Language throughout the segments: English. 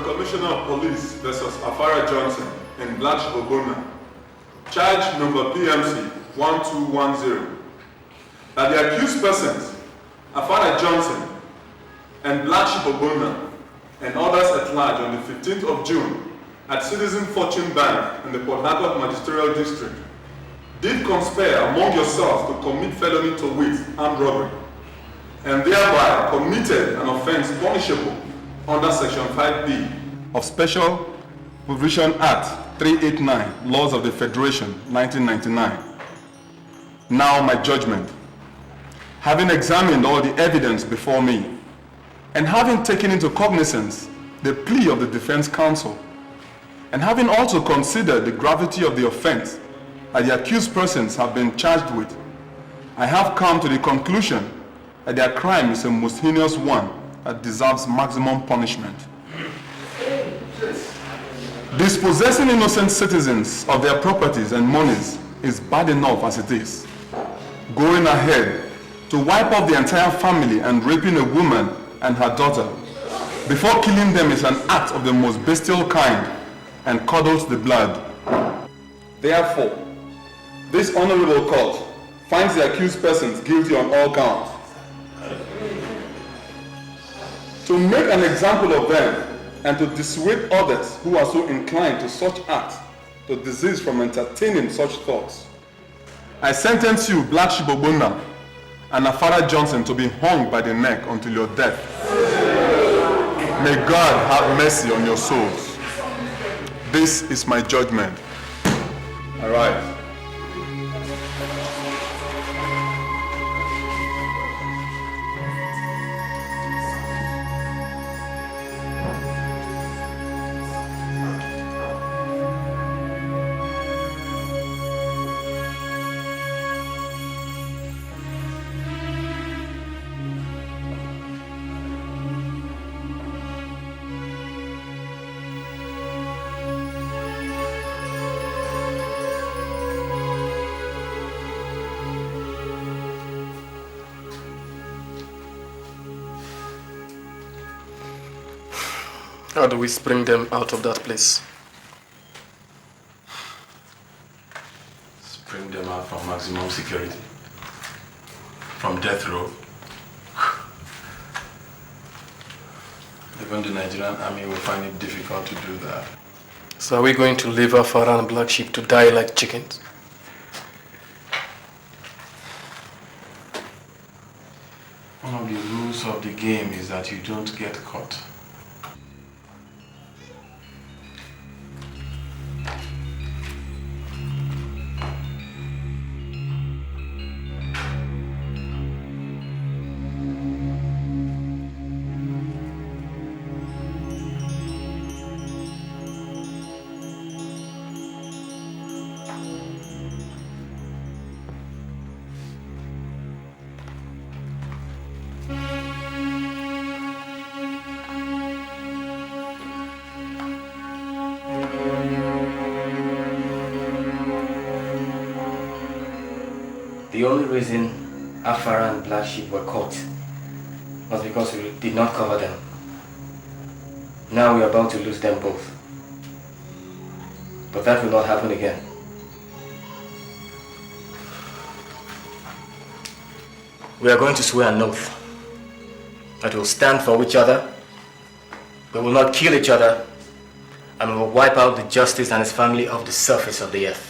Commissioner of Police versus Afara Johnson in Blanche Obona. Charge number PMC 1210. That the accused persons, Afara Johnson and Blanche Obona and others at large on the 15th of June at Citizen Fortune Bank in the Port Harcourt Magisterial District, did conspire among yourselves to commit felony to wit, armed robbery, and thereby committed an offense punishable under Section 5B of Special Provision Act 389, Laws of the Federation, 1999. Now my judgment. Having examined all the evidence before me, and having taken into cognizance the plea of the defense counsel, and having also considered the gravity of the offense that the accused persons have been charged with, I have come to the conclusion that their crime is a most heinous one that deserves maximum punishment. Dispossessing innocent citizens of their properties and monies is bad enough as it is. Going ahead to wipe off the entire family and raping a woman and her daughter before killing them is an act of the most bestial kind and curdles the blood. Therefore, this honorable court finds the accused persons guilty on all counts. To make an example of them and to dissuade others who are so inclined to such acts to desist from entertaining such thoughts, I sentence you, Black Shibobona and Afara Johnson, to be hung by the neck until your death. May God have mercy on your souls. This is my judgment. All right. How do we spring them out of that place? Spring them out from maximum security. From death row. Even the Nigerian army will find it difficult to do that. So are we going to leave Afara and Black Sheep to die like chickens? One of the rules of the game is that you don't get caught. The only reason Afara and Black Sheep were caught was because we did not cover them. Now we are about to lose them both. But that will not happen again. We are going to swear an oath that we will stand for each other, we will not kill each other, and we will wipe out the Justice and his family off the surface of the earth.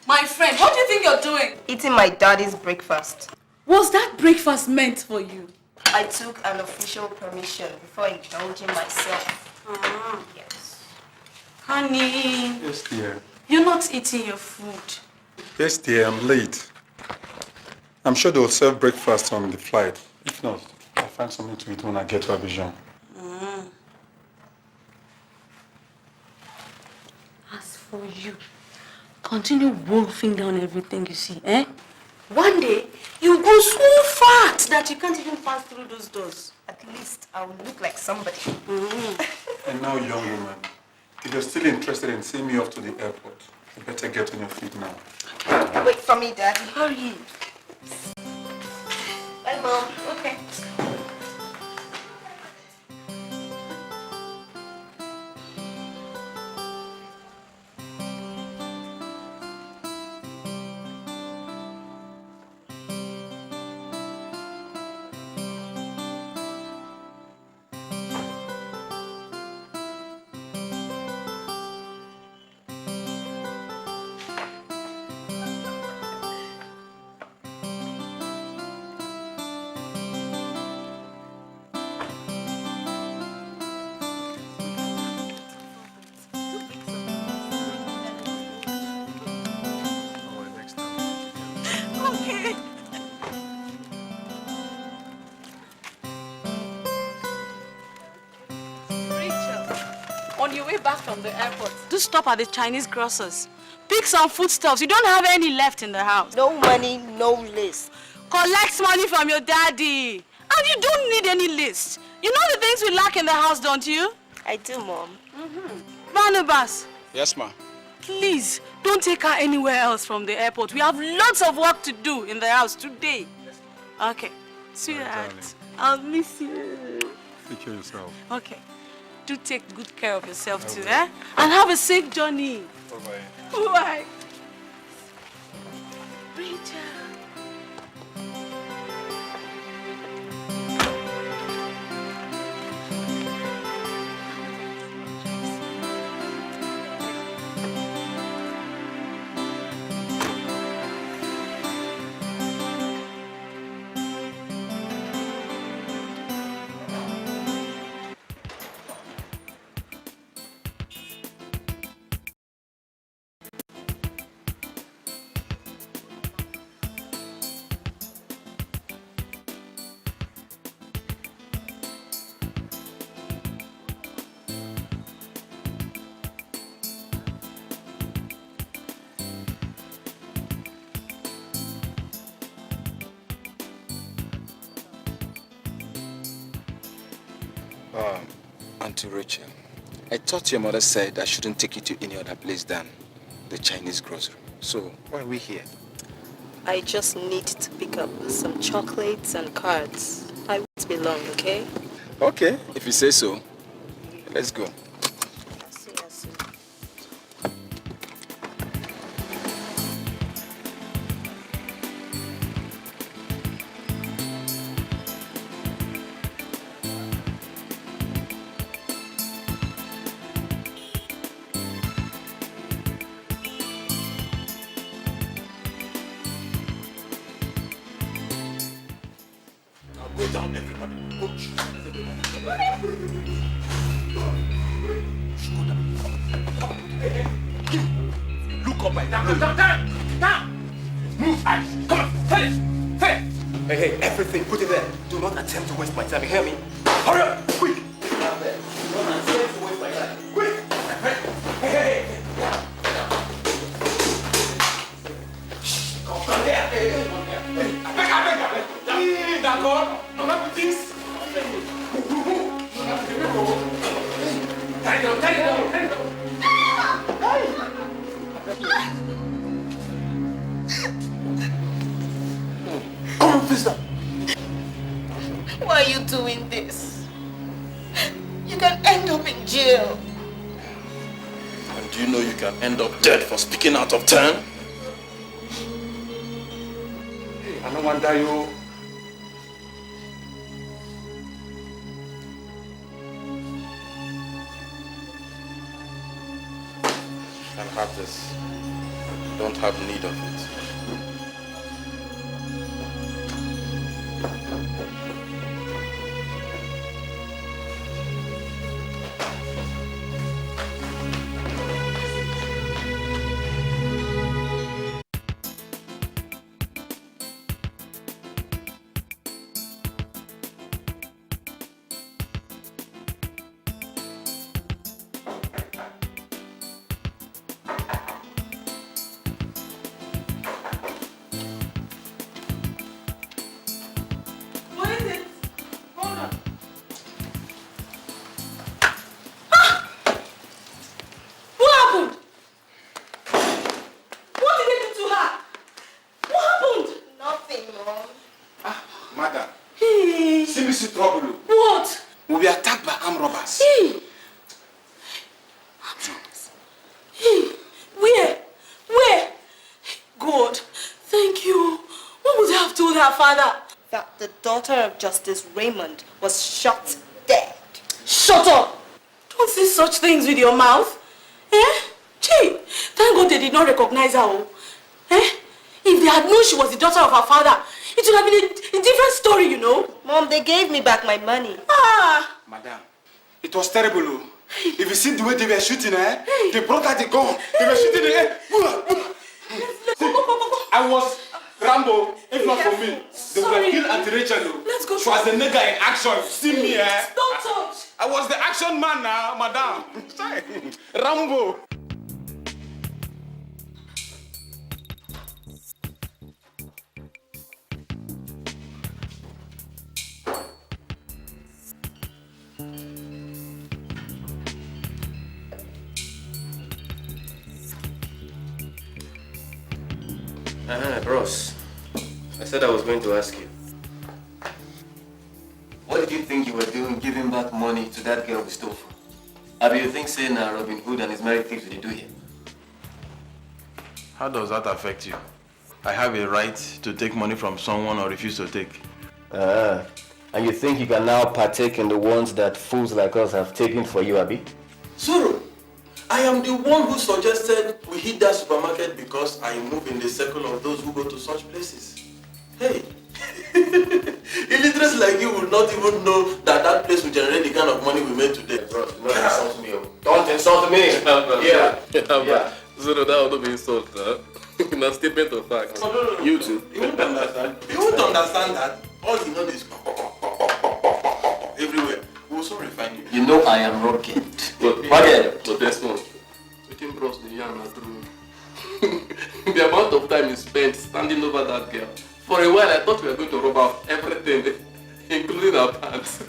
My friend, what do you think you're doing? Eating my daddy's breakfast. Was that breakfast meant for you? I took an official permission before indulging myself. Yes. Honey, Yes, dear. you're not eating your food. Yes, dear, I'm late. I'm sure they'll serve breakfast on the flight. If not, I'll find something to eat when I get to Abidjan. As for you, continue wolfing down everything you see, eh? One day, you go so fat that you can't even pass through those doors. At least I will look like somebody. And now, young woman, if you're still interested in seeing me off to the airport, you better get on your feet now. Wait for me, Daddy. Hurry. Bye, Mom. Okay. Okay. Rachel, on your way back from the airport, do stop at the Chinese grocers. Pick some foodstuffs. You don't have any left in the house. No money, no list. Collect money from your daddy. And you don't need any list. You know the things we lack in the house, don't you? I do, Mom. Barnabas, Yes, ma. please, don't take her anywhere else from the airport. We have lots of work to do in the house today. Okay. Sweetheart, I'll miss you. Take care of yourself. Okay. Do take good care of yourself too, eh? And have a safe journey. Bye-bye. Bye. Rachel. Auntie Rachel, I thought your mother said I shouldn't take you to any other place than the Chinese grocery. So, why are we here? I just need to pick up some chocolates and cards. I won't be long, okay? Okay, if you say so. Let's go. See you soon. Hey, everything, put it there. Do not attempt to waste my time, you hear me? Hurry up, quick! Down there. Do not attempt to waste my time. Quick! Hey! Come down there. Hey, d'accord? On a pris 10. Why are you doing this? You can end up in jail. And do you know you can end up dead for speaking out of turn? Hey, I don't want to die, you. You can have this. You don't have need of it. really see trouble. What? We'll be attacked by armed robbers. Hey! Armed robbers? Hey! Where? Where? God, thank you. What would I have told her father? That the daughter of Justice Raymond was shot dead. Shut up! Don't say such things with your mouth. Eh? Gee, thank God they did not recognize her. Oh. Eh? If they had known she was the daughter of her father, it would have been a different story, you know. Mom, they gave me back my money. Ah! Madam, it was terrible. Oh. If you see the way they were shooting, they brought out the gun. They were shooting the air. I was Rambo, if not for me. They would have killed Auntie Rachel. Let's go. She was the nigga in action. See me, Don't touch. I was the action man now, madam. Rambo. Bros. I said I was going to ask you. What did you think you were doing giving back money to that girl we stole from? Abi, you think saying Robin Hood and his married thieves will do here? How does that affect you? I have a right to take money from someone or refuse to take. And you think you can now partake in the ones that fools like us have taken for you, Abi? Suru, I am the one who suggested we hit that supermarket because I move in the circle of those who go to such places. Hey, illiterates like you would not even know that that place will generate the kind of money we made today. Bro, do not insult me. Don't insult me! Yeah. Zoro, that would be insult, huh? In a statement of fact. No. You too. You won't understand. You won't understand that. All you know is everywhere. We will soon refine you. You know I am rugged. But Desmond, waiting bros the yarn are true. The amount of time you spent standing over that girl. For a while, I thought we were going to rob out everything, including our pants.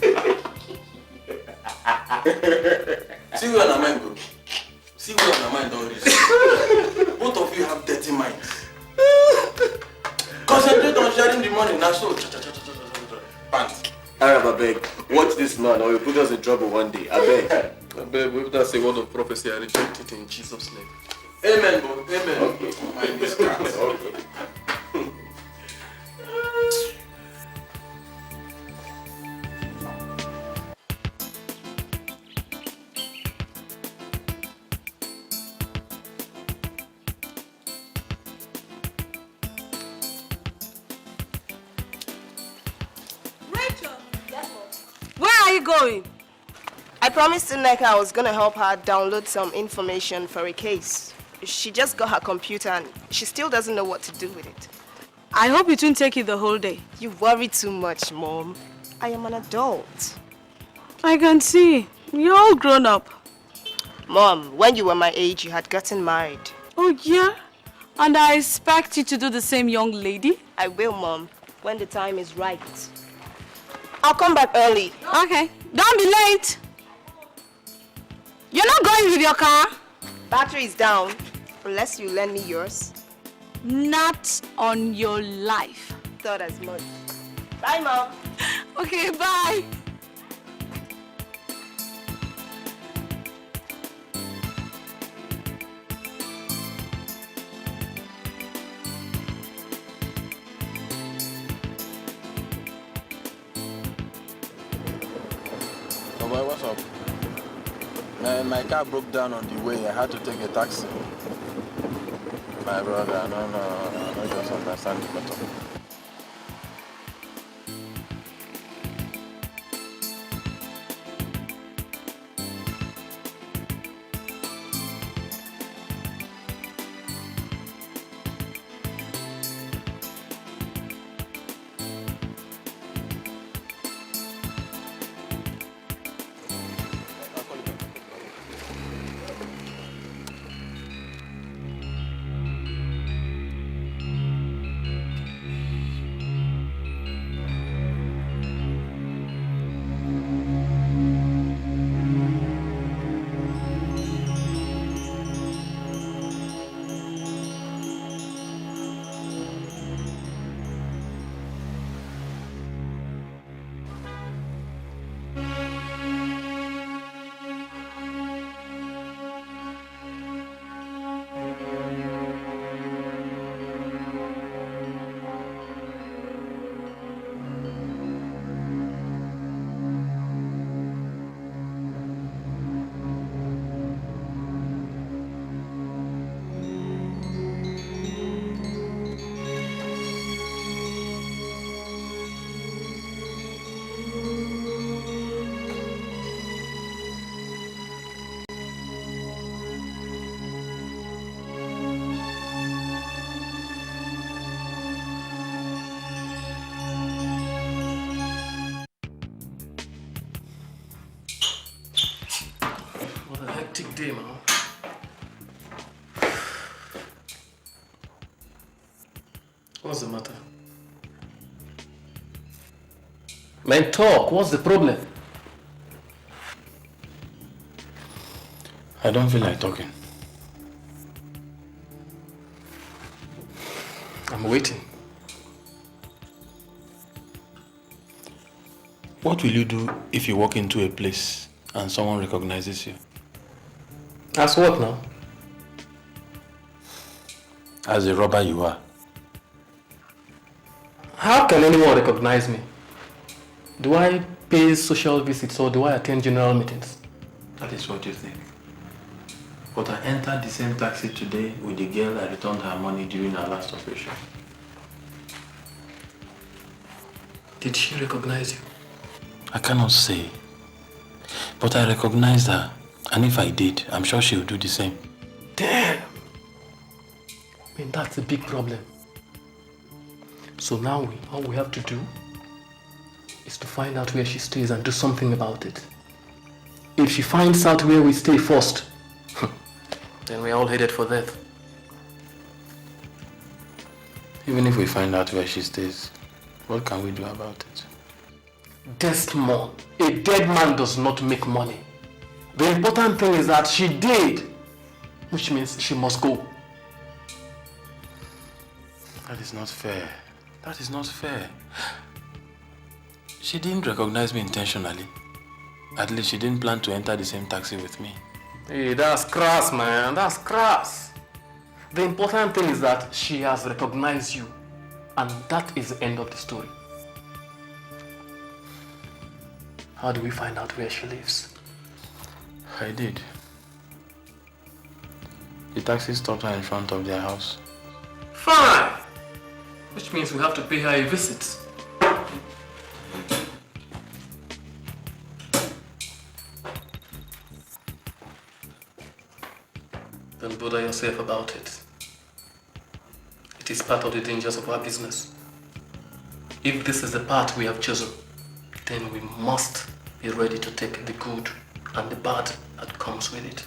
See where your mind go. See where your mind don't reach. Both of you have dirty minds. Concentrate on sharing the money now. So, pants. Arab, I beg. Watch this man or you'll put us in trouble one day. I beg. If that's a word of prophecy, I reject it in Jesus' name. Amen, bro. Amen. Okay. Mind this crap. Okay. Where are you going? I promised Nneka I was gonna help her download some information for a case. She just got her computer and she still doesn't know what to do with it. I hope it won't take you the whole day. You worry too much, Mom. I am an adult. I can see. You're all grown up. Mom, when you were my age, you had gotten married. Oh, yeah? And I expect you to do the same, young lady? I will, Mom, when the time is right. I'll come back early. Okay. Don't be late. You're not going with your car? Battery is down, unless you lend me yours. Not on your life. Thought as much. Bye, Mom. Okay, bye. Oh boy, what's up? Man, my car broke down on the way. I had to take a taxi. My brother, no, I don't just understand the matter. hectic day, man. What's the matter? Man, talk. What's the problem? I don't feel like talking. I'm waiting. What will you do if you walk into a place and someone recognizes you? As what now? As a robber you are. How can anyone recognize me? Do I pay social visits or do I attend general meetings? That is what you think. But I entered the same taxi today with the girl I returned her money during our last operation. Did she recognize you? I cannot say. But I recognized her. And if I did, I'm sure she would do the same. Damn! I mean, that's a big problem. So now all we have to do is to find out where she stays and do something about it. If she finds out where we stay first, then we're all headed for death. Even if we find out where she stays, what can we do about it? Desmond, a dead man does not make money. The important thing is that she did, which means she must go. That is not fair. That is not fair. She didn't recognize me intentionally. At least she didn't plan to enter the same taxi with me. Hey, that's crass, man. That's crass. The important thing is that she has recognized you. And that is the end of the story. How do we find out where she lives? I did. The taxi stopped her in front of their house. Fine! Which means we have to pay her a visit. Don't bother yourself about it. It is part of the dangers of our business. If this is the path we have chosen, then we must be ready to take the good and the bad that comes with it.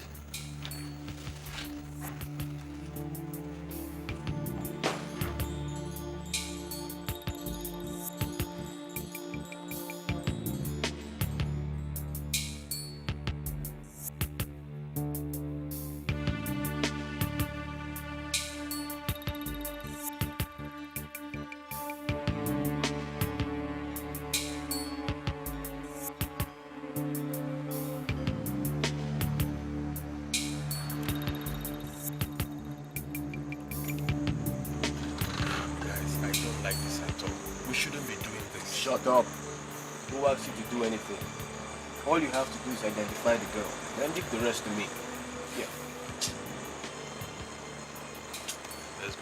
Shut up. Who asks you to do anything? All you have to do is identify the girl. Then leave the rest to me. Yeah. Let's go.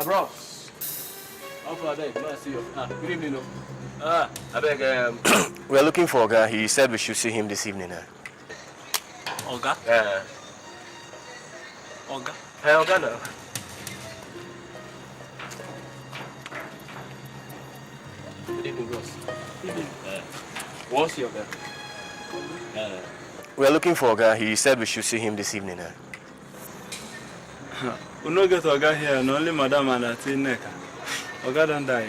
Bro. How far there? Can I see you? Good evening. I beg, we're looking for Oga. He said we should see him this evening. Oga? Oga? Hey, Oga now. Good evening, Ross. Good evening. What's your Oga? We're looking for Oga. He said we should see him this evening. We no get Oga here, and only Madam and Neka. Oga don't die.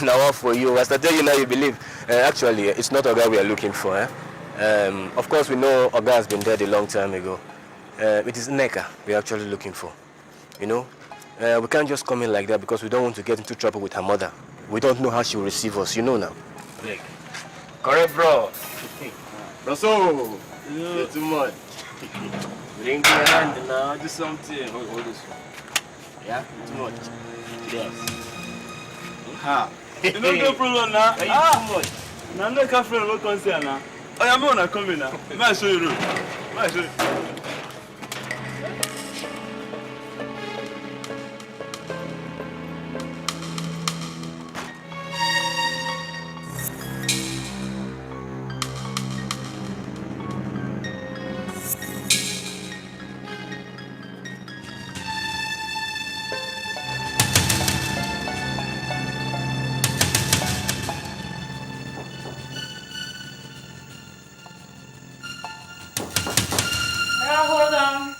Now what for you? As I tell you now, you believe. Actually, it's not Oga we are looking for. Of course, we know Oga has been dead a long time ago. It is Neka we're actually looking for. You know, we can't just come in like that because we don't want to get into trouble with her mother. We don't know how she will receive us. You know now. Correct, bro. So, you're too much. Bring your hand now, do something. Hold this one. Yeah? Too much. Yes. You don't get problem now. Too much. Now, no friend will concern now. Oh, I'm gonna come in now. May I show you room? May I show you? Hold on.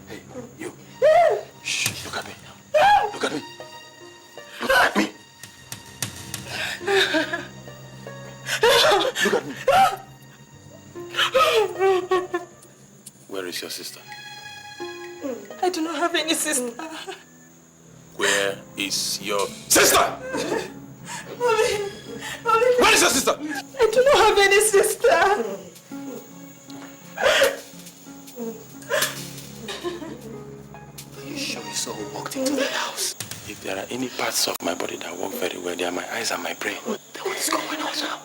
Hey, you. Shh, look at me. Look at me. Look at me. Look at me. Where is your sister? I do not have any sister. Where is your sister? Mommy, Where is your sister? I do not have any sister. Are you sure you saw who walked into the house? If there are any parts of my body that work very well, they are my eyes and my brain. Then what is going on now?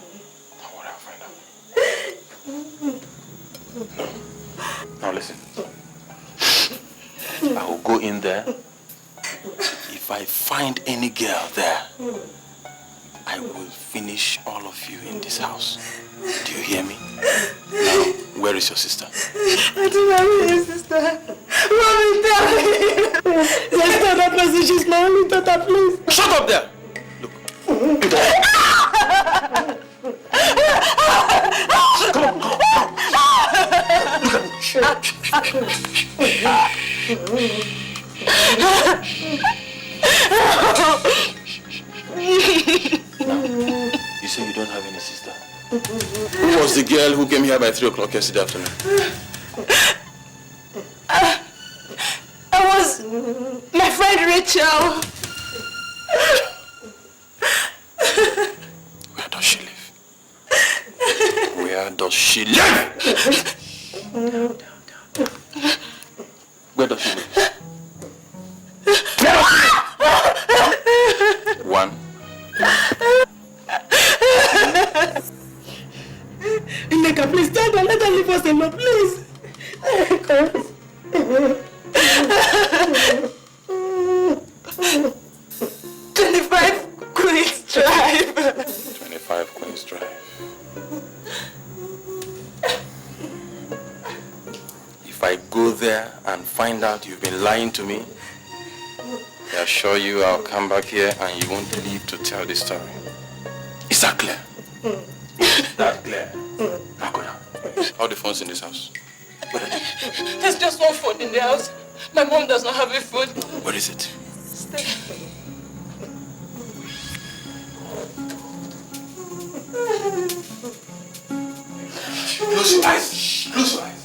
Don't worry, I'll find out. No. Now listen. I will go in there. If I find any girl there, I will finish all of you in this house. Do you hear me? Now, where is your sister? I do not have any sister. Mommy, darling. Just tell that person she's my only daughter, please. Shut up there! Look. Come on. Look at You say you don't have any sister? Who was the girl who came here by 3 o'clock yesterday afternoon? I was my friend Rachel. Where does she live? Where does she live? Where does she live? One. Nneka, please tell them, let them leave us alone, please. 25 Queen's Drive. 25 Queen's Drive. If I go there and find out you've been lying to me, I assure you I'll come back here and you won't live to tell the story. Is that clear? Is that clear? Now go down. All the phones in this house. Where are they? There's just one phone in the house. My mom does not have a phone. Where is it? Close your eyes. Close your eyes.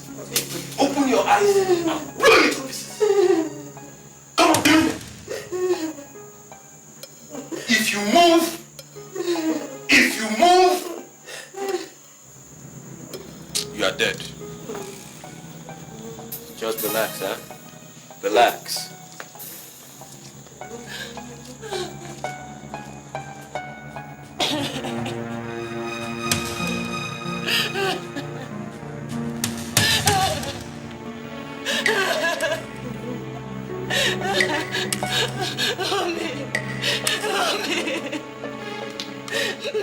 Open your eyes and blow it to pieces. Come on, do it. If you move, you are dead. Just relax, huh? Relax.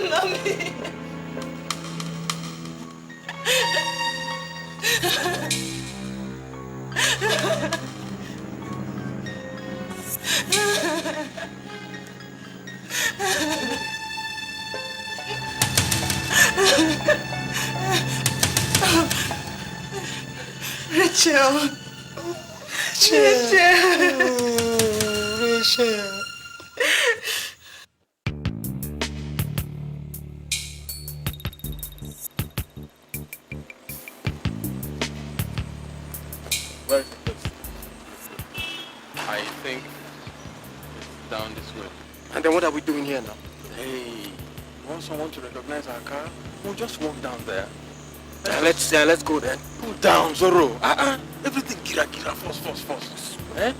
Mommy. Rachel, Rachel. Where is the place? I think it's down this way. And then what are we doing here now? Hey, you want someone to recognize our car? We'll just walk down there. Let's go then. Pull down, Zorro. Everything gira, first. Eh?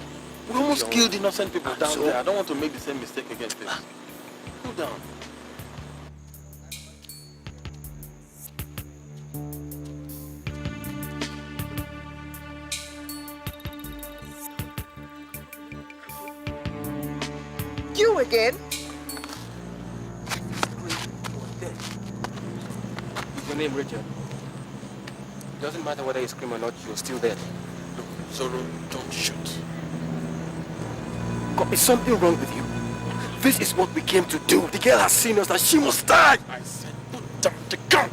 We almost killed innocent people down there. I don't want to make the same mistake again, please. Pull down. You again? Is your name Richard? It doesn't matter whether you scream or not, you're still there. Look, Zorro, don't shoot. Is something wrong with you? This is what we came to do. The girl has seen us and she must die. I said put down the gun.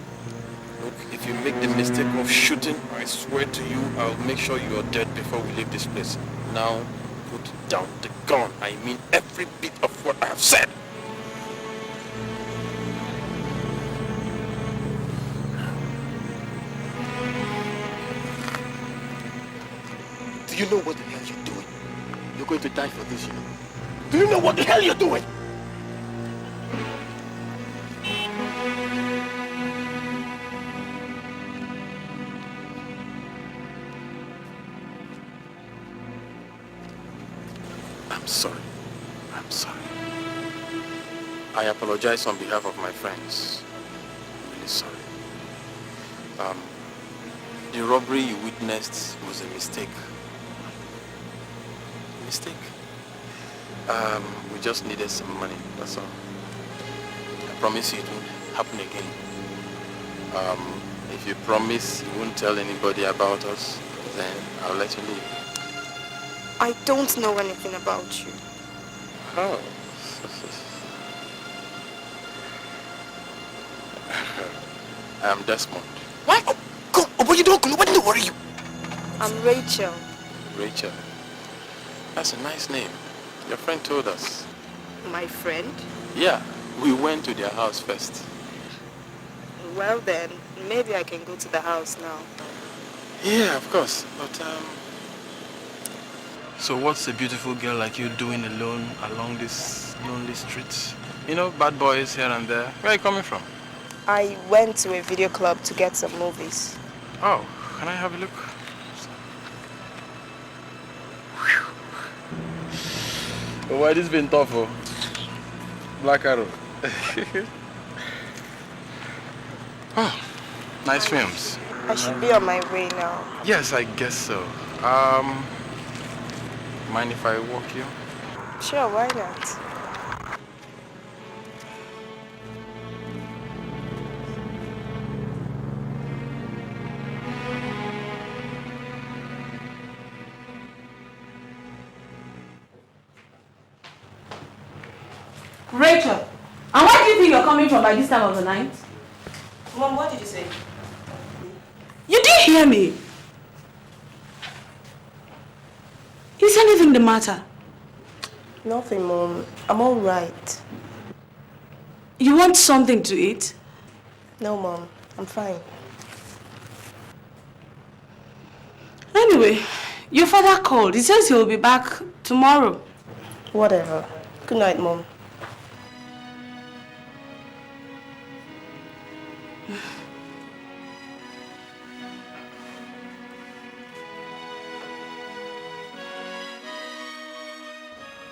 Look, if you make the mistake of shooting, I swear to you, I'll make sure you are dead before we leave this place. Now, put down the gun. I mean every bit of what I have said. Do you know what the hell you're doing? You're going to die for this, you know. Do you know what the hell you're doing? I'm sorry. I apologize on behalf of my friends. I'm really sorry. The robbery you witnessed was a mistake. We just needed some money, that's all. I promise you it won't happen again. If you promise you won't tell anybody about us, then I'll let you leave. I don't know anything about you. Oh. I'm Desmond. Why? Oh, go! Oh, but you don't know. What are you? I'm Rachel. Rachel. That's a nice name. Your friend told us. My friend? Yeah, we went to their house first. Well then, maybe I can go to the house now. Yeah, of course. But, So what's a beautiful girl like you doing alone along this lonely street? You know, bad boys here and there. Where are you coming from? I went to a video club to get some movies. Oh, can I have a look? Oh, why this been tough, oh? Black Arrow. Oh, nice films. I should be on my way now. Yes, I guess so. Mind if I walk you? Sure, why not? Rachel, and where do you think you're coming from by this time of the night? Mom, what did you say? You didn't hear me. Is anything the matter? Nothing, Mom. I'm all right. You want something to eat? No, Mom. I'm fine. Anyway, your father called. He says he will be back tomorrow. Whatever. Good night, Mom.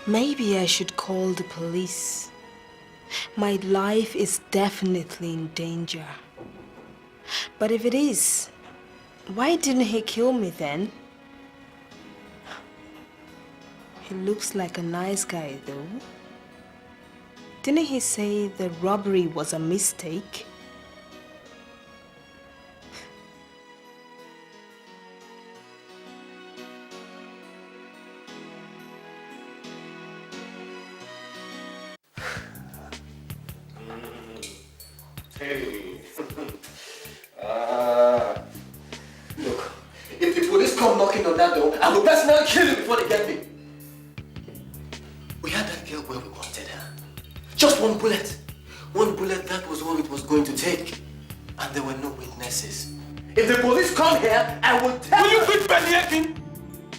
Maybe I should call the police. My life is definitely in danger. But if it is, why didn't he kill me then? He looks like a nice guy though. Didn't he say the robbery was a mistake? Look, if the police come knocking on that door, I will personally kill you before they get me. We had that girl where we wanted her. Just one bullet. One bullet, that was all it was going to take. And there were no witnesses. If the police come here, I will tell Will you quit belly aching?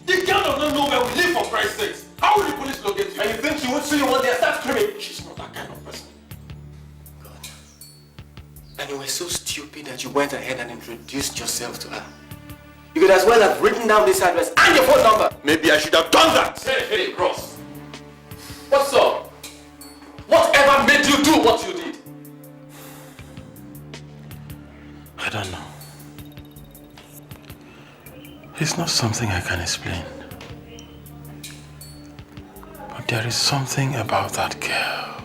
The girl does not know where we live, for Christ's sake. How will the police locate you? And you think she would see you one day and start screaming? She's not that kind of person. God. And you were so stupid that you went ahead and introduced yourself to her. You could as well have written down this address and your phone number. Maybe I should have done that. Hey, Ross. What's up? Whatever made you do what you did? I don't know. It's not something I can explain. But there is something about that girl.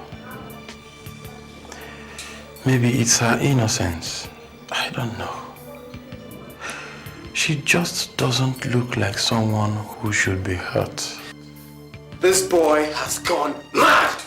Maybe it's her innocence. I don't know. She just doesn't look like someone who should be hurt. This boy has gone mad!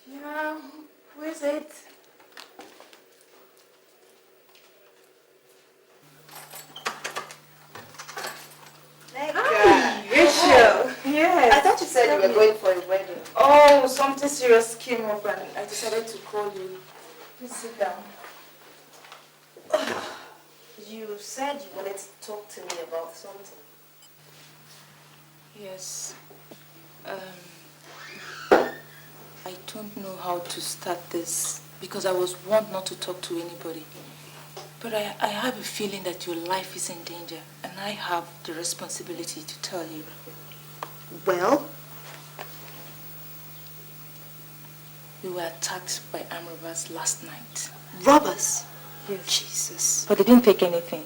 Yeah, who is it? Rachel. Yes. I thought you said you were going for a wedding. Oh, something serious came up and I decided to call you. Please sit down. You said you wanted to talk to me about something. Yes. I don't know how to start this because I was warned not to talk to anybody. But I have a feeling that your life is in danger and I have the responsibility to tell you. Well? We were attacked by armed robbers last night. Robbers? Yes. Jesus. But they didn't take anything.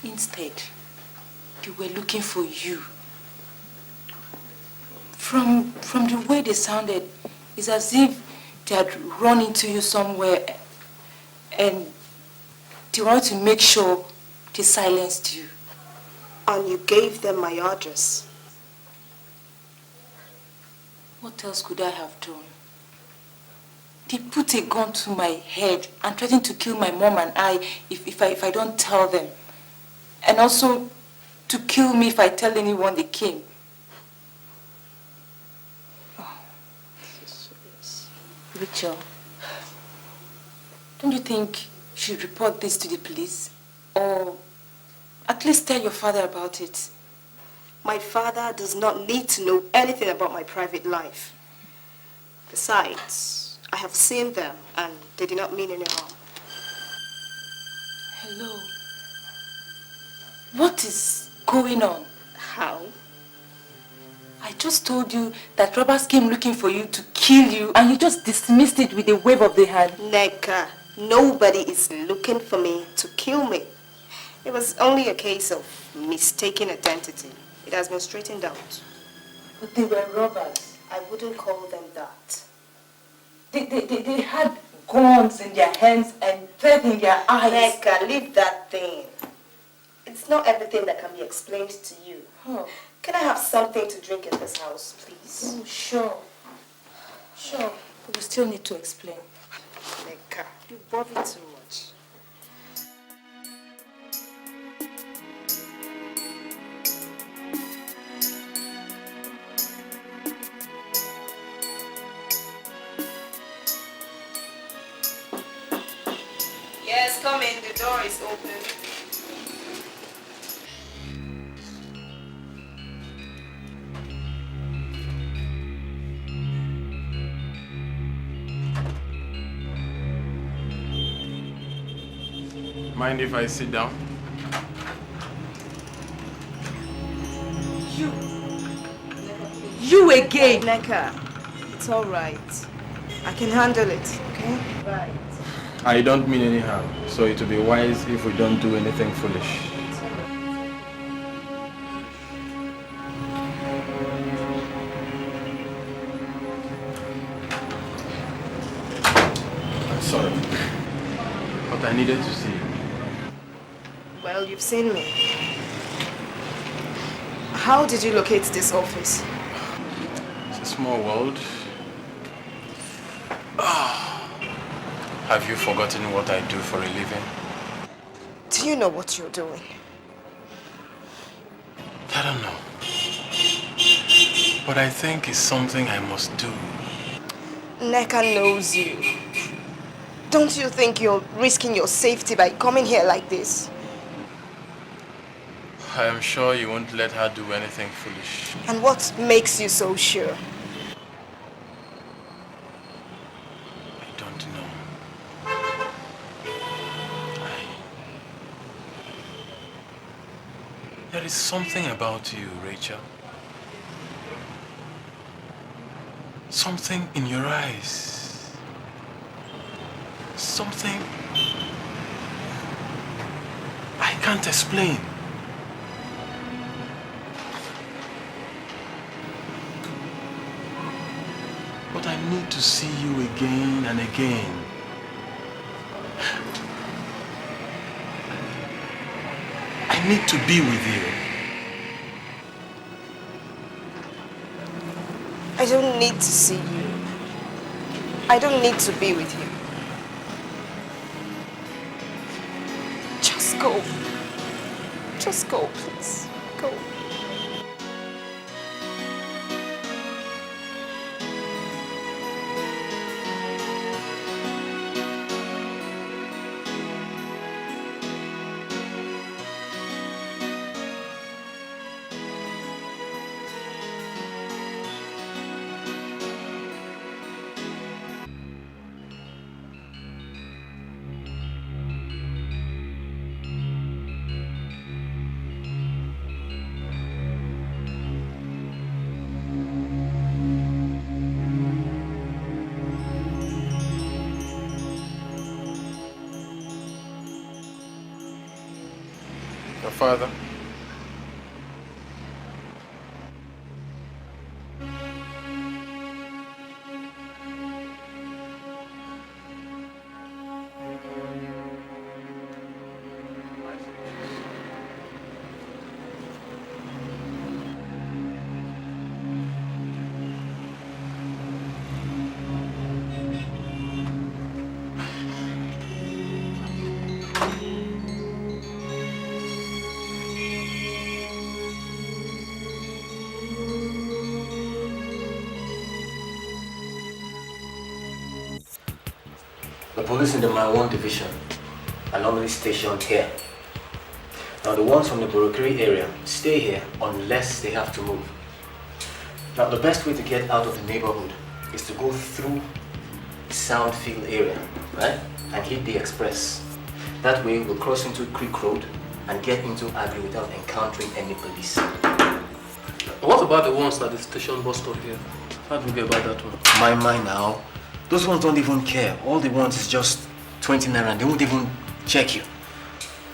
Instead, they were looking for you. From the way they sounded, it's as if they had run into you somewhere and they wanted to make sure they silenced you. And you gave them my address. What else could I have done? They put a gun to my head and threatened to kill my mom and I if I don't tell them. And also to kill me if I tell anyone they came. Oh. Rachel, don't you think you should report this to the police? Or at least tell your father about it? My father does not need to know anything about my private life. Besides, I have seen them and they did not mean any harm. Hello. What is going on? How? I just told you that robbers came looking for you to kill you and you just dismissed it with a wave of the hand. Neka, nobody is looking for me to kill me. It was only a case of mistaken identity. It has been straightened out. But they were robbers. I wouldn't call them that. They had guns in their hands and threat in their eyes. Neka, leave that thing. It's not everything that can be explained to you. Oh. Can I have something to drink in this house, please? Oh, sure. Sure. But we still need to explain. Neka, you bother too much. Yes, come in. The door is open. Mind if I sit down? You again! Neka, it's all right. I can handle it, okay? Right. I don't mean any harm, so it will be wise if we don't do anything foolish. sorry. But I needed to see you. Well, you've seen me. How did you locate this office? It's a small world. Have you forgotten what I do for a living? Do you know what you're doing? I don't know. But I think it's something I must do. Neka knows you. Don't you think you're risking your safety by coming here like this? I am sure you won't let her do anything foolish. And what makes you so sure? I don't know. There is something about you, Rachel. Something in your eyes. Something I can't explain. But I need to see you again and again. I need to be with you. I don't need to see you. I don't need to be with you. Just go. Just go, please. Go. Your father? The police in the Mile 1 division are normally stationed here. Now the ones from the Borokiri area stay here unless they have to move. Now the best way to get out of the neighborhood is to go through the Soundfield area, right? And hit the express. That way we'll cross into Creek Road and get into Agri without encountering any police. What about the ones at the station bus stop here? How do we get about that one? My now. Those ones don't even care. All they want is just 20 naira and they won't even check you.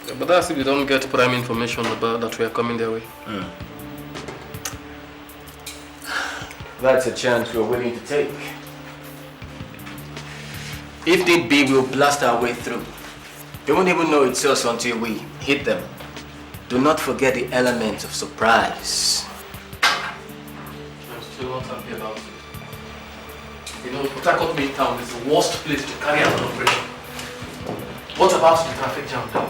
Yeah, but that's if you don't get prime information about that we are coming their way. That's a chance we're willing to take. If need be, we'll blast our way through. They won't even know it's us until we hit them. Do not forget the element of surprise. I'm still not happy about it. You know, Port Harcourt main town is the worst place to carry out an operation. What about the traffic jam now?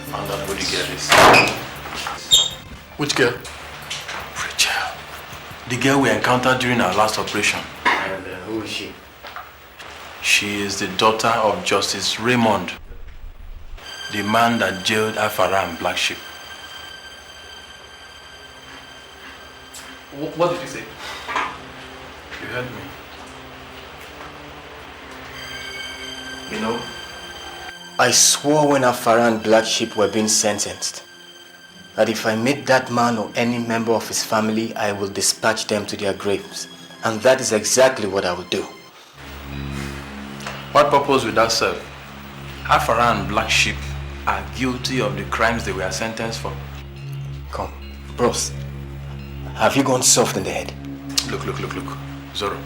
Found out who the girl is. Which girl? Rachel. The girl we encountered during our last operation. And who is she? She is the daughter of Justice Raymond, the man that jailed Afara and Black Sheep. What did you say? You heard me. You know, I swore when Afara and Black Sheep were being sentenced that if I meet that man or any member of his family, I will dispatch them to their graves. And that is exactly what I will do. What purpose would that serve? Afara and Black Sheep are guilty of the crimes they were sentenced for. Come, bros. Have you gone soft in the head? Look. Zoro,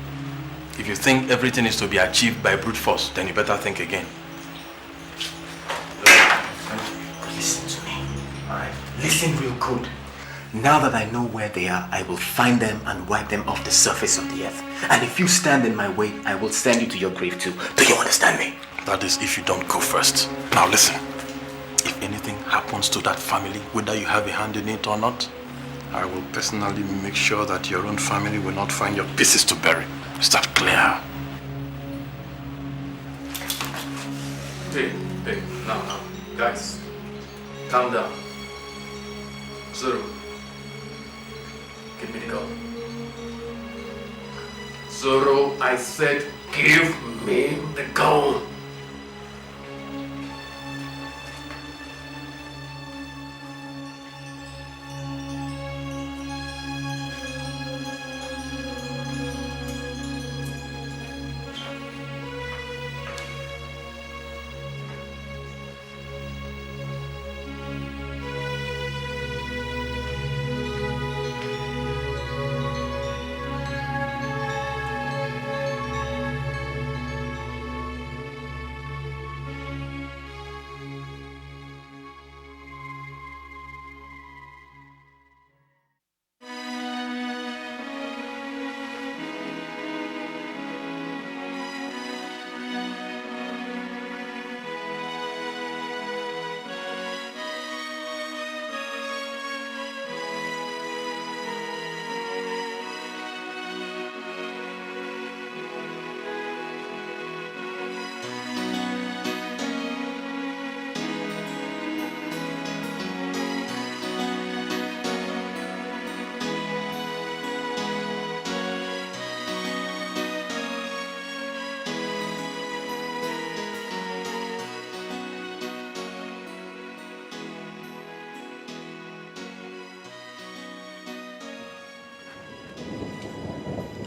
if you think everything is to be achieved by brute force, then you better think again. Listen to me. Alright? Listen real good. Now that I know where they are, I will find them and wipe them off the surface of the earth. And if you stand in my way, I will send you to your grave too. Do you understand me? That is if you don't go first. Now listen. If anything happens to that family, whether you have a hand in it or not, I will personally make sure that your own family will not find your pieces to bury. Is that clear? Hey, now, guys, calm down. Zoro, give me the gun. Zoro, I said, give me the gun.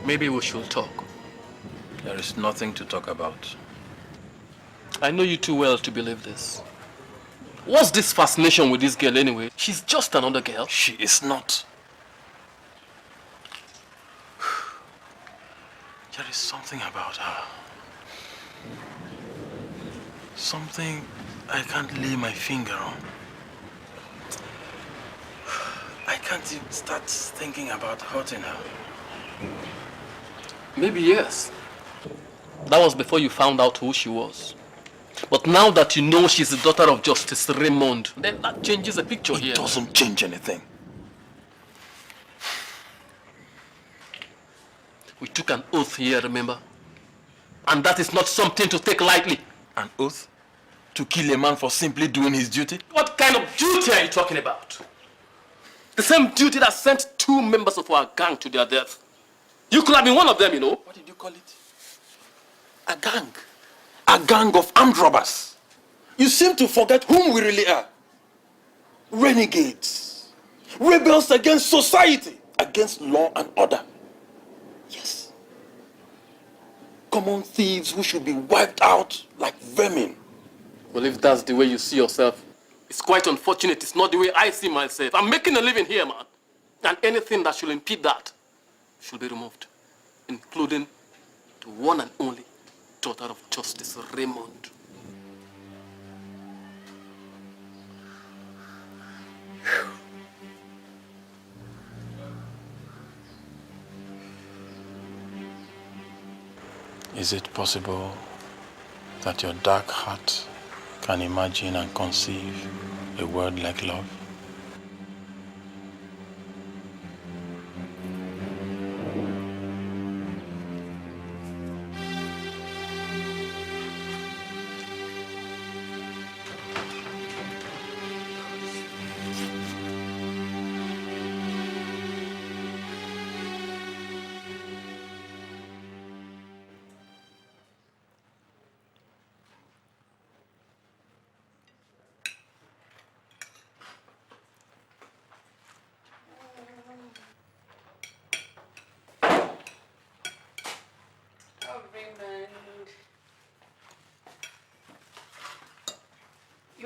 Maybe we should talk. There is nothing to talk about. I know you too well to believe this. What's this fascination with this girl anyway? She's just another girl. She is not. There is something about her. Something I can't lay my finger on. I can't even start thinking about hurting her. Maybe yes. That was before you found out who she was. But now that you know she's the daughter of Justice Raymond, then that changes the picture here. It doesn't change anything. We took an oath here, remember? And that is not something to take lightly. An oath? To kill a man for simply doing his duty? What kind of duty are you talking about? The same duty that sent 2 members of our gang to their death. You could have been one of them, you know. What did you call it? A gang. A gang of armed robbers. You seem to forget whom we really are. Renegades. Rebels against society. Against law and order. Yes. Common thieves who should be wiped out like vermin. Well, if that's the way you see yourself, it's quite unfortunate. It's not the way I see myself. I'm making a living here, man. And anything that should impede that should be removed, including the one and only daughter of Justice Raymond. Is it possible that your dark heart can imagine and conceive a word like love?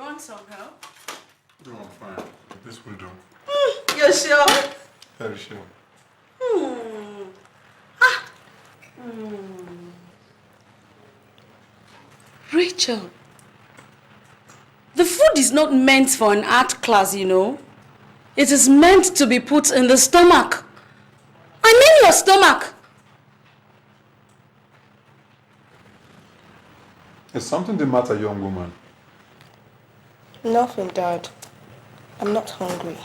You want some help? No, I'm fine. This will do. You're sure? Very sure. Rachel, the food is not meant for an art class, you know. It is meant to be put in the stomach. I mean your stomach. Is something the matter, young woman? Nothing, Dad. I'm not hungry.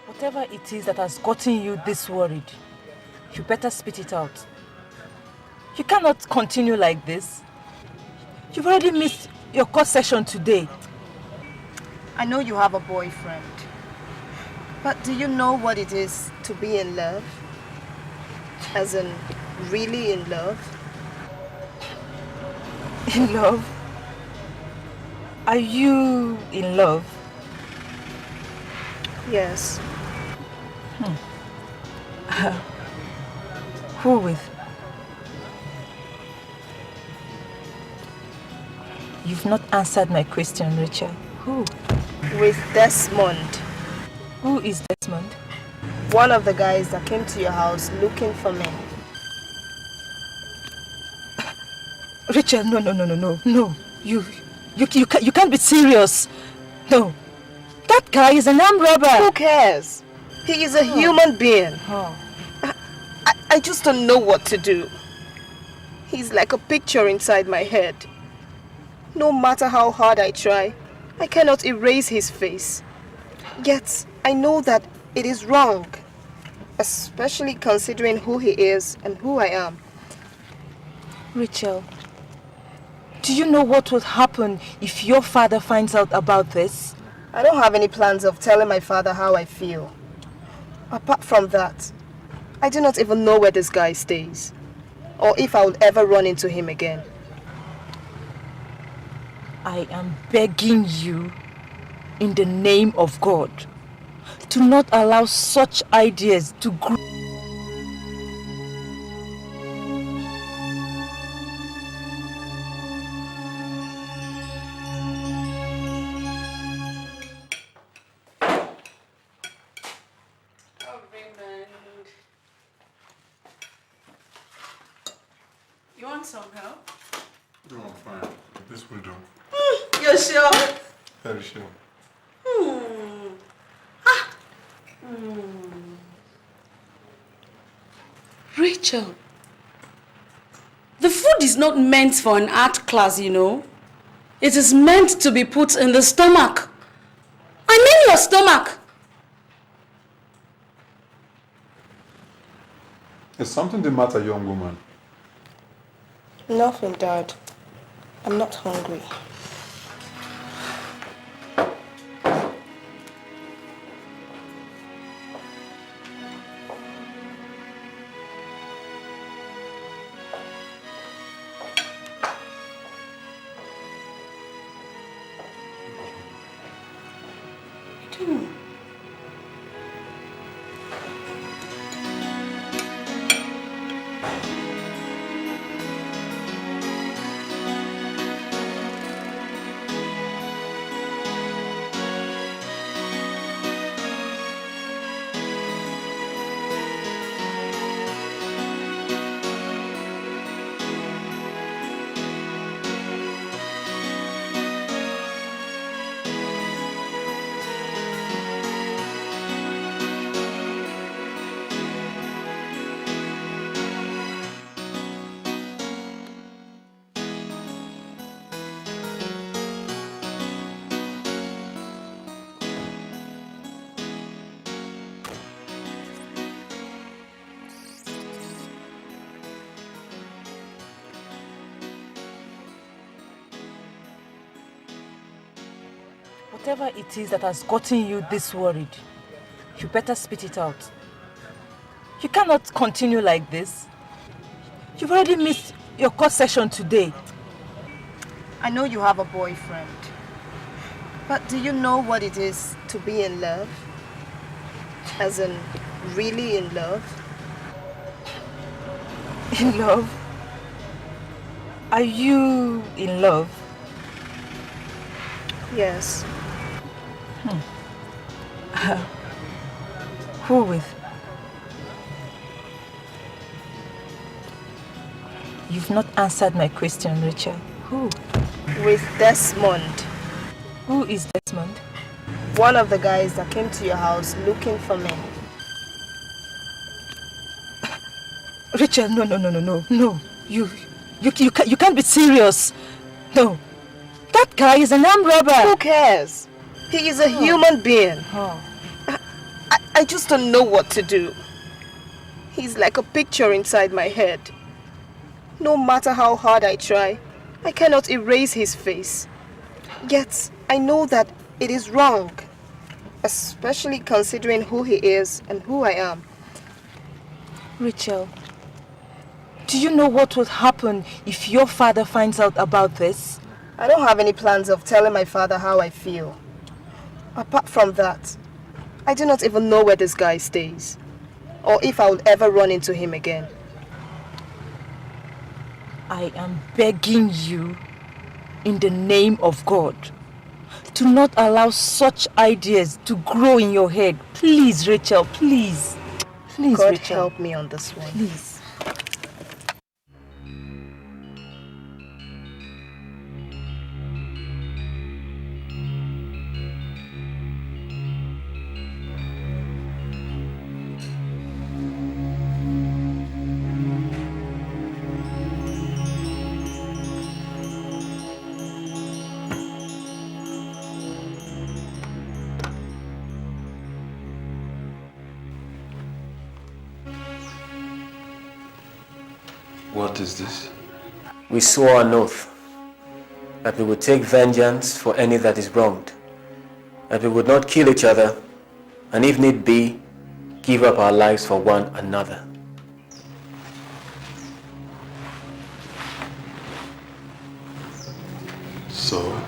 Whatever it is that has gotten you this worried, you better spit it out. You cannot continue like this. You've already missed your course session today. I know you have a boyfriend. But do you know what it is to be in love? As in, really in love? In love? Are you in love? Yes. Who with? You've not answered my question, Rachel. Who? With Desmond. Who is Desmond? One of the guys that came to your house looking for me. Rachel, no. You can't be serious. No. That guy is an armed robber. Who cares? He is a human being. I just don't know what to do. He's like a picture inside my head. No matter how hard I try, I cannot erase his face. Yet, I know that it is wrong. Especially considering who he is and who I am. Rachel, do you know what will happen if your father finds out about this? I don't have any plans of telling my father how I feel. Apart from that, I do not even know where this guy stays. Or if I will ever run into him again. I am begging you, in the name of God, to not allow such ideas to grow. You want some help? No, I'm fine. This will do. You're sure? Very sure. Rachel, the food is not meant for an art class, you know. It is meant to be put in the stomach. I mean your stomach. Is something the matter, young woman? Nothing, Dad. I'm not hungry. Whatever it is that has gotten you this worried, you better spit it out. You cannot continue like this. You've already missed your court session today. I know you have a boyfriend. But do you know what it is to be in love? As in, really in love? In love? Are you in love? Yes. Who with? You've not answered my question, Rachel. Who? With Desmond. Who is Desmond? One of the guys that came to your house looking for me. Rachel, no. You can't be serious. No. That guy is an armed robber. Who cares? He is a human being. I just don't know what to do. He's like a picture inside my head. No matter how hard I try, I cannot erase his face. Yet, I know that it is wrong. Especially considering who he is and who I am. Rachel, do you know what would happen if your father finds out about this? I don't have any plans of telling my father how I feel. Apart from that, I do not even know where this guy stays. Or if I will ever run into him again. I am begging you, in the name of God, to not allow such ideas to grow in your head. Please, Rachel, please. Please, God Rachel. help me on this one. Please. What is this? We swore an oath that we would take vengeance for any that is wronged, that we would not kill each other, and if need be, give up our lives for one another. So?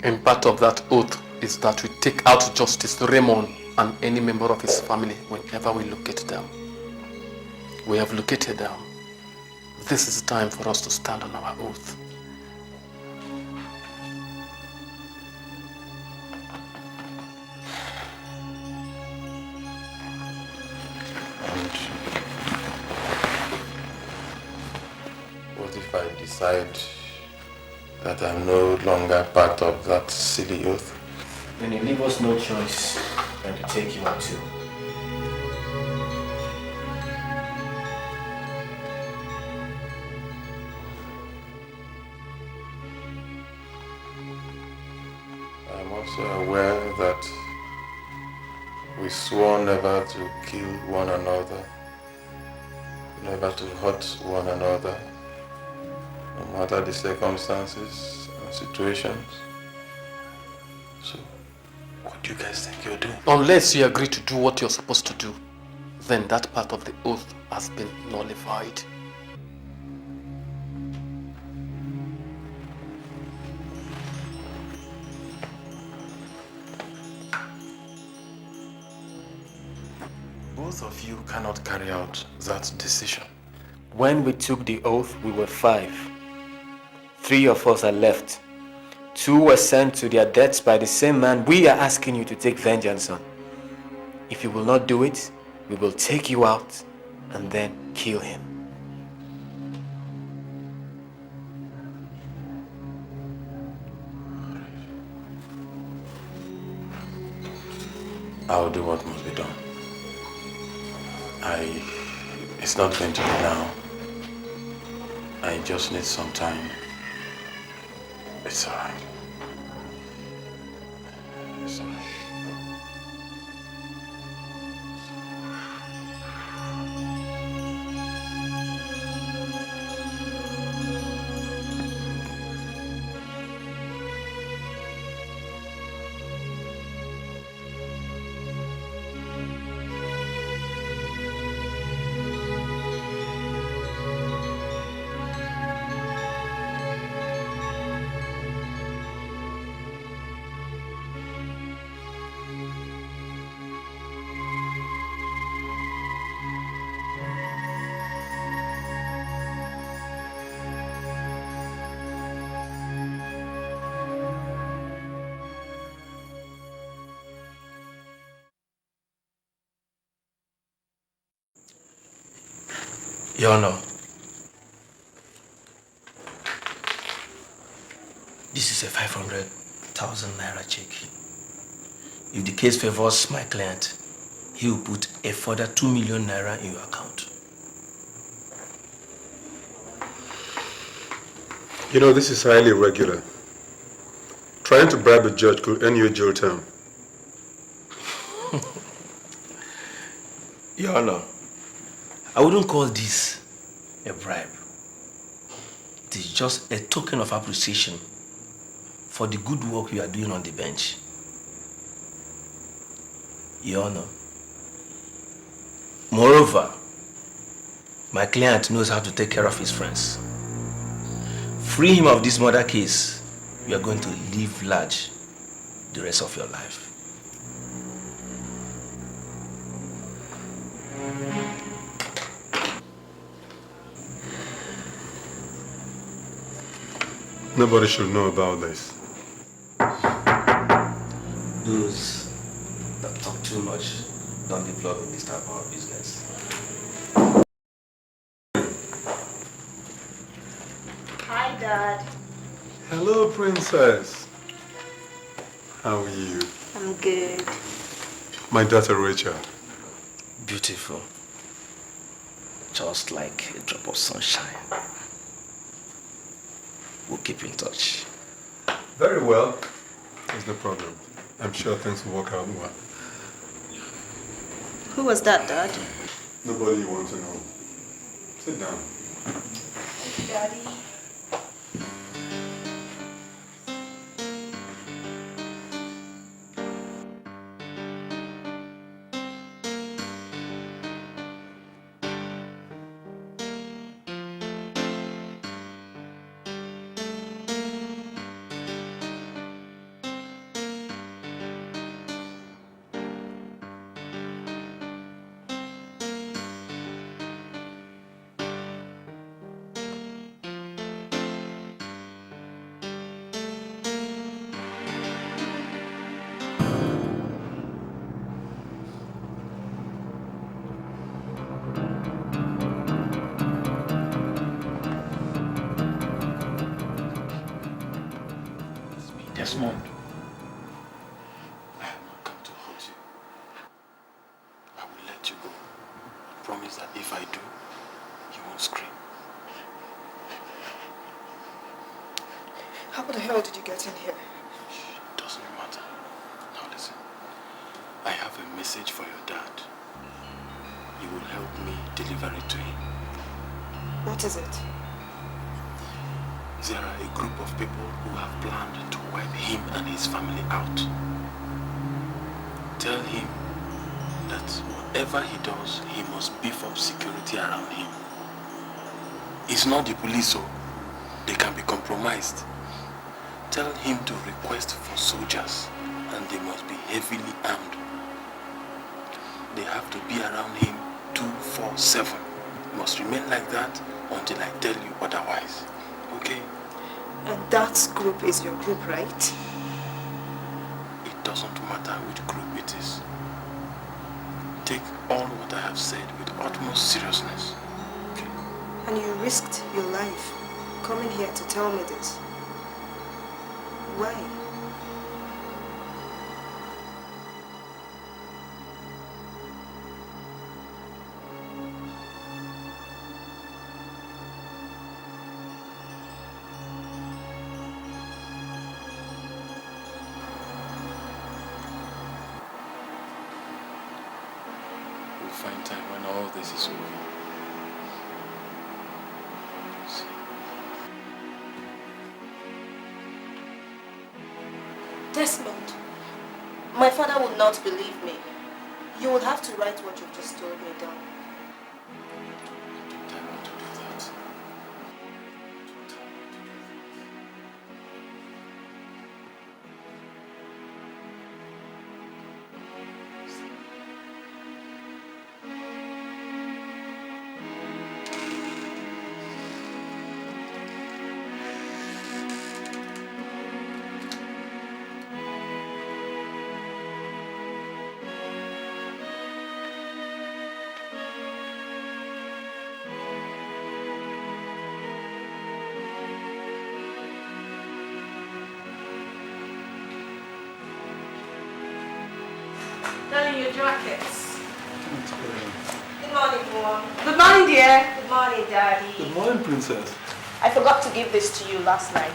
And part of that oath is that we take out Justice Raymond and any member of his family whenever we locate them. We have located them. This is the time for us to stand on our oath. And what if I decide that I'm no longer part of that silly oath? Then you leave us no choice than to take you on too. I'm also aware that we swore never to kill one another, never to hurt one another, no matter the circumstances and situations. So, what do you guys think you're doing? Unless you agree to do what you're supposed to do, then that part of the oath has been nullified. Both of you cannot carry out that decision. When we took the oath, we were 5. 3 of us are left. 2 were sent to their deaths by the same man we are asking you to take vengeance on. If you will not do it, we will take you out and then kill him. I'll do what must be done. It's not going to be now. I just need some time. It's alright. It's alright. Your Honor, this is a 500,000 naira check. If the case favors my client, he will put a further 2 million naira in your account. You know, this is highly irregular. Trying to bribe a judge could earn you a jail term. Your Honor, I wouldn't call this a bribe. It is just a token of appreciation for the good work you are doing on the bench. Your Honor, moreover, my client knows how to take care of his friends. Free him of this murder case, you are going to live large the rest of your life. Nobody should know about this. Those that talk too much don't develop in this type of business. Hi, Dad. Hello, Princess. How are you? I'm good. My daughter, Rachel. Beautiful. Just like a drop of sunshine. We'll keep in touch. Very well. There's no problem. I'm sure things will work out well. Who was that, Dad? Nobody you want to know. Sit down. Thank you, Daddy. Desmond, I have not come to hurt you. I will let you go. I promise that if I do, you won't scream. How the hell did you get in here? It doesn't matter. Now listen. I have a message for your dad. You will help me deliver it to him. What is it? There are a group of people who have planned to wipe him and his family out. Tell him that whatever he does, he must beef up security around him. It's not the police, so they can be compromised. Tell him to request for soldiers, and they must be heavily armed. They have to be around him 24/7. Must remain like that until I tell you otherwise. Okay? And that group is your group, right? It doesn't matter which group it is. Take all what I have said with utmost seriousness. Okay? And you risked your life coming here to tell me this. Why? We'll find time when all this is over. See. Desmond, my father will not believe me. You will have to write what you've just told me down. Don't tell me to do that. Darling, your jackets. Good morning, Mom. Good morning, dear. Good morning, Daddy. Good morning, Princess. I forgot to give this to you last night.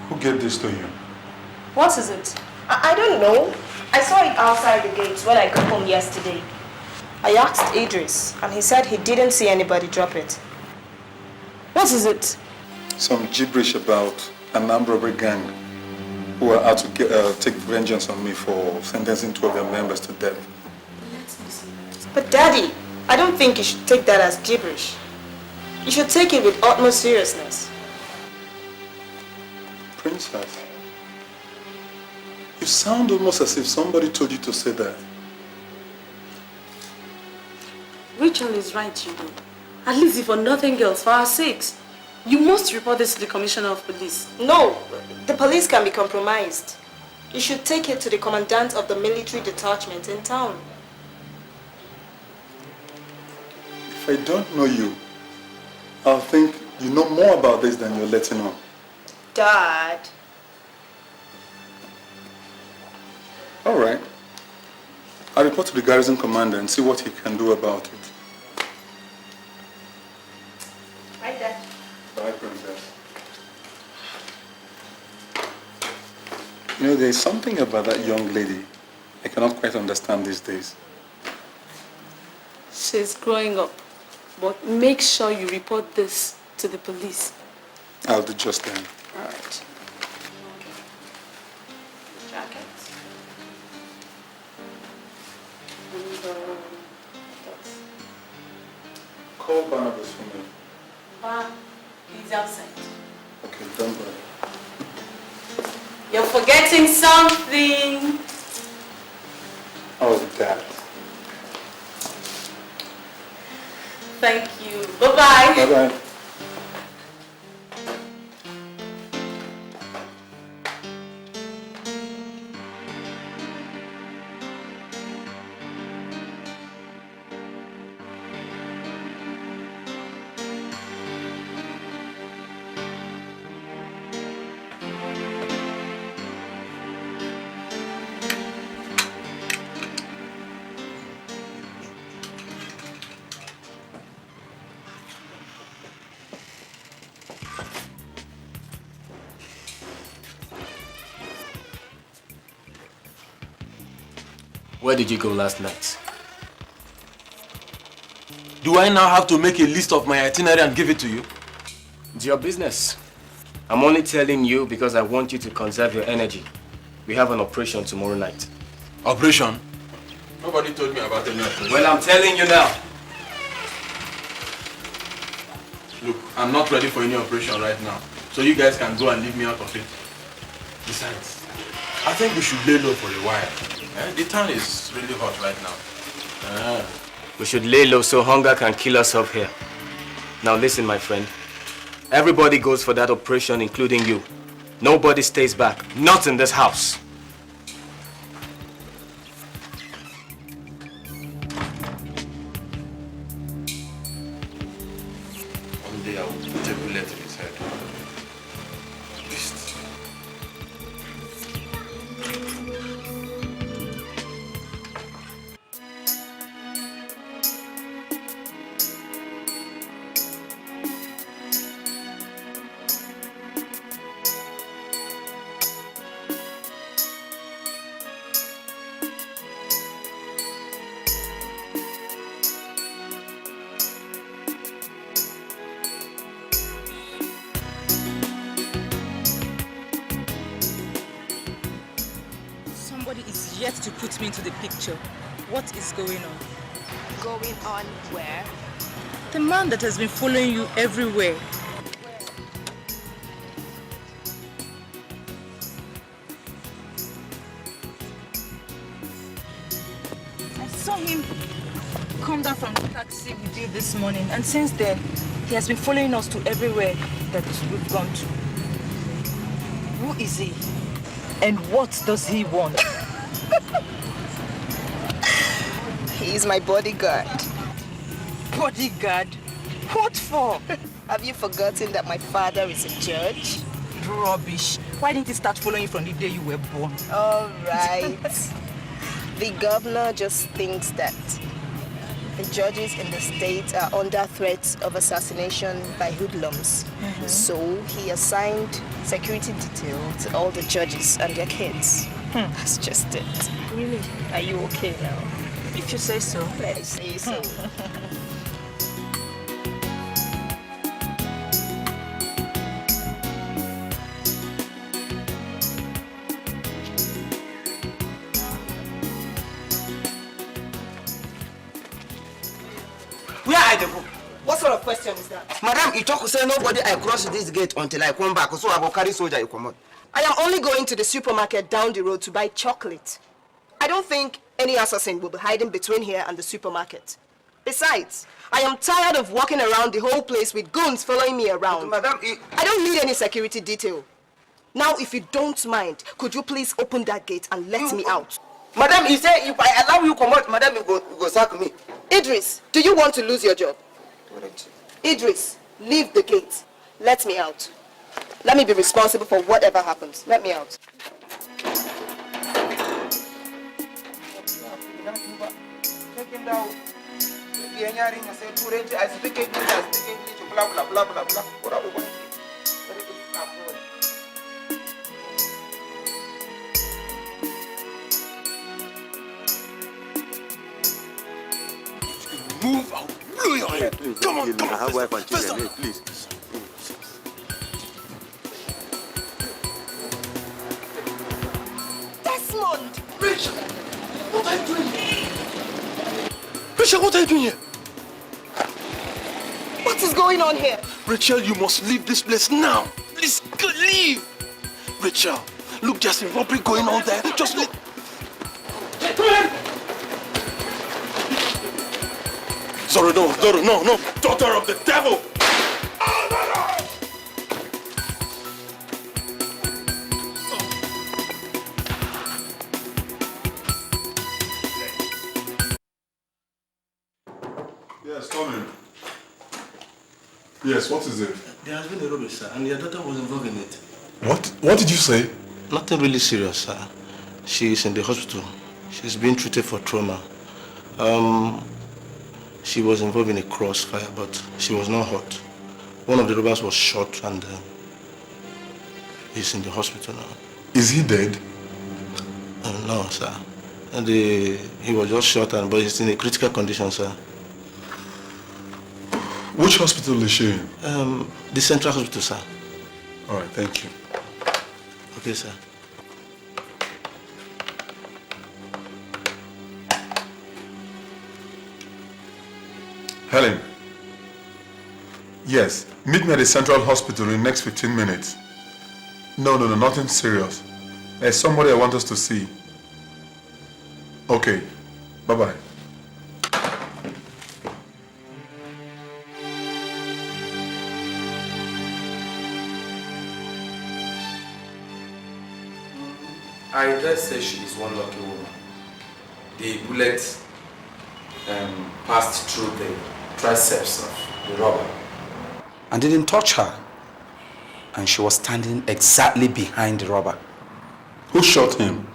Who gave this to you? What is it? I don't know. I saw it outside the gates when I got home yesterday. I asked Idris, and he said he didn't see anybody drop it. What is it? Some gibberish about an armed robbery gang who are out to take vengeance on me for sentencing 2 of their members to death. But Daddy, I don't think you should take that as gibberish. You should take it with utmost seriousness. Princess, you sound almost as if somebody told you to say that. Rachel is right, Judy. At least if for nothing else, for our sakes, you must report this to the Commissioner of Police. No, the police can be compromised. You should take it to the commandant of the military detachment in town. If I don't know you, I'll think you know more about this than you're letting on. Dad. All right. I'll report to the garrison commander and see what he can do about it. Right there. Bye, Princess. You know, there's something about that young lady I cannot quite understand these days. She's growing up. But make sure you report this to the police. I'll do just that. All right. Jackets. Call Barnabas for me. He's outside. Okay, don't worry. You're forgetting something. Oh, Dad. Thank you. Bye-bye. Bye-bye. Where did you go last night? Do I now have to make a list of my itinerary and give it to you? It's your business. I'm only telling you because I want you to conserve your energy. We have an operation tomorrow night. Operation? Nobody told me about any operation. Well, I'm telling you now. Look, I'm not ready for any operation right now. So you guys can go and leave me out of it. Besides, I think we should lay low for a while. The town is really hot right now. We should lay low so hunger can kill us up here. Now listen, my friend. Everybody goes for that operation, including you. Nobody stays back. Not in this house. One day I will put a bullet in his head. Beast. Somebody is yet to put me into the picture. What is going on? Going on where? The man that has been following you everywhere. I saw him come down from the taxi with you this morning, and since then, he has been following us to everywhere that we've gone to. Who is he? And what does he want? He is my bodyguard. Bodyguard? What for? Have you forgotten that my father is a judge? Rubbish. Why didn't he start following you from the day you were born? All right. The governor just thinks that the judges in the state are under threat of assassination by hoodlums. So he assigned security detail to all the judges and their kids. That's just it. Really? Are you okay now? If you say so. I say so. Where are they go? What sort of question is that? Madam, you talk say nobody I cross this gate until I come back, so I will carry soldier you come on. I am only going to the supermarket down the road to buy chocolate. I don't think any assassin will be hiding between here and the supermarket. Besides, I am tired of walking around the whole place with goons following me around. Madam, I don't need any security detail. Now, if you don't mind, could you please open that gate and let me out? Madam, he said if I allow you come out, madam, you go sack me. Idris, do you want to lose your job? Idris, leave the gate. Let me out. Let me be responsible for whatever happens. Let me out. Move, I'll blow your head. Come on, come on. I have wife and children, please. Desmond! Rachel, what are you doing here? Rachel, what are you doing here? What is going on here? Rachel, you must leave this place now. Please, leave. Rachel, look, there's a robbery going on there. Just leave. Sorry, no, daughter of the devil! Yes, come in. Yes, what is it? There has been a robbery, sir, and your daughter was involved in it. What did you say? Nothing really serious, sir. She is in the hospital. She's being treated for trauma. She was involved in a crossfire, but she was not hurt. One of the robbers was shot and he's in the hospital now. Is he dead? No, sir. And he was just shot, but he's in a critical condition, sir. Which hospital is she in? The Central Hospital, sir. All right, thank you. Okay, sir. Helen. Yes, meet me at the Central Hospital in the next 15 minutes. No, nothing serious. There's somebody I want us to see. Okay, bye-bye. I dare say she is one lucky woman. The bullet passed through the triceps of the robber and didn't touch her. And she was standing exactly behind the robber. Who shot him?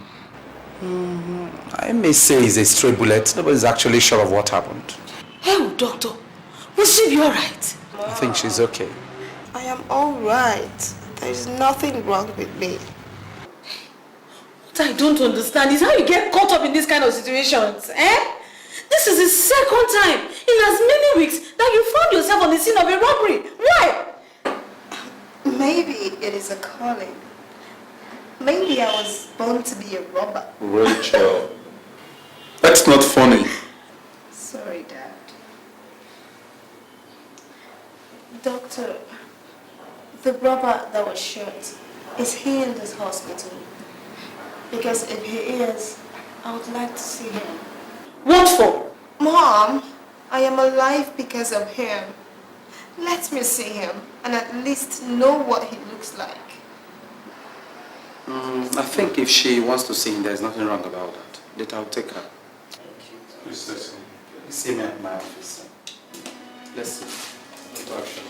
I may say it's a stray bullet. Nobody's actually sure of what happened. Hey, doctor, will she be alright? I think she's okay. I am alright. There is nothing wrong with me. What I don't understand is how you get caught up in these kind of situations, eh? This is the second time in as many weeks that you found yourself on the scene of a robbery. Why? Maybe it is a calling. Maybe I was born to be a robber. Rachel, that's not funny. Sorry, Dad. Doctor, the robber that was shot, is he in this hospital? Because if he is, I would like to see him. What for? Mom, I am alive because of him. Let me see him and at least know what he looks like. I think if she wants to see him, there's nothing wrong about that. That I'll take her. Please listen. See me at my office. Let's see. Action.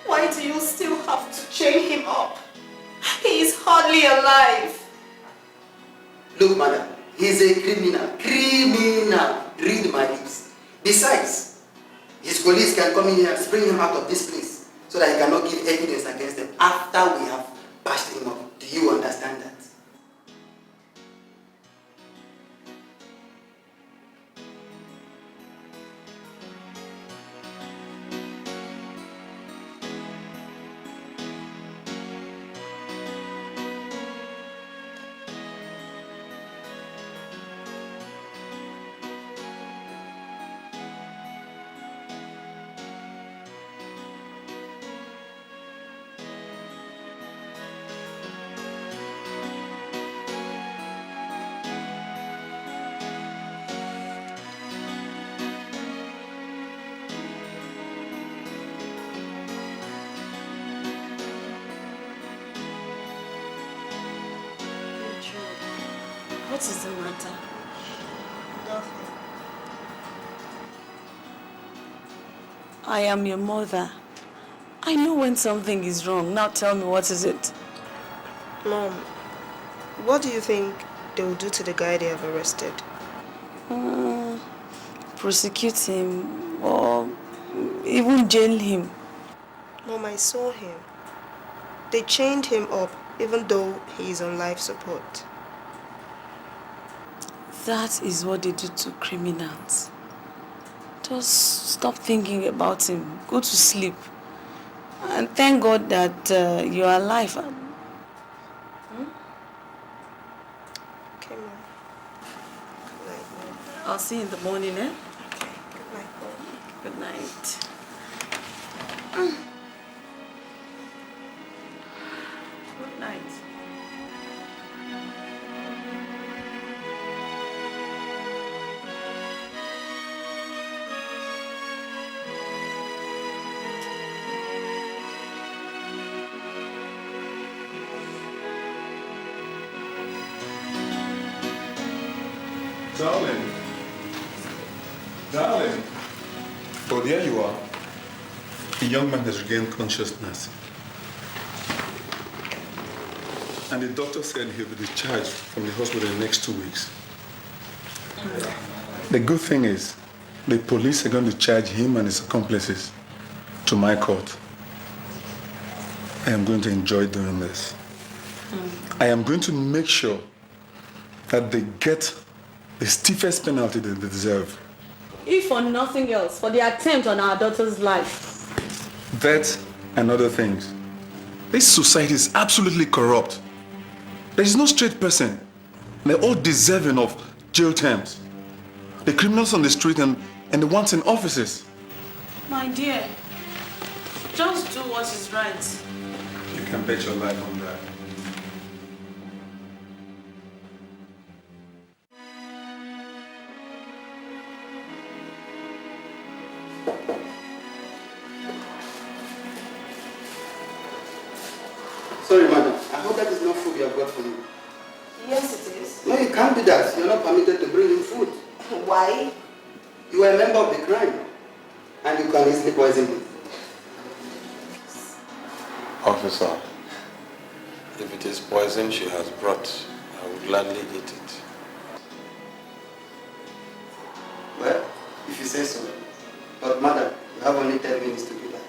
Why do you still have to chain him up? He is hardly alive. Look, madam, he's a criminal. Criminal. Read my lips. Besides, his colleagues can come in here and bring him out of this place so that he cannot give evidence against them after we have bashed him up. Do you understand that? What is the matter? Nothing. I am your mother. I know when something is wrong. Now tell me, what is it? Mom, what do you think they will do to the guy they have arrested? Prosecute him or even jail him. Mom, I saw him. They chained him up even though he is on life support. That is what they do to criminals. Just stop thinking about him. Go to sleep. And thank God that you are alive. Okay, Mom. Good night, Mom. I'll see you in the morning, eh? Good night, Mom. Good night. Good night. Darling. Darling. Oh, there you are. The young man has regained consciousness. And the doctor said he'll be discharged from the hospital in the next 2 weeks. The good thing is, the police are going to charge him and his accomplices to my court. I am going to enjoy doing this. I am going to make sure that they get the stiffest penalty that they deserve. If for nothing else, for the attempt on our daughter's life. That and other things. This society is absolutely corrupt. There is no straight person. They're all deserving of jail terms. The criminals on the street and the ones in offices. My dear, just do what is right. You can bet your life on that. Sorry, madam. I hope that is not food you have got for me. Yes, it is. No, you can't do that. You're not permitted to bring in food. Why? You are a member of the crime, and you can easily poison me. Officer, if it is poison she has brought, I would gladly eat it. Well, if you say so. But madam, you have only 10 minutes to do that.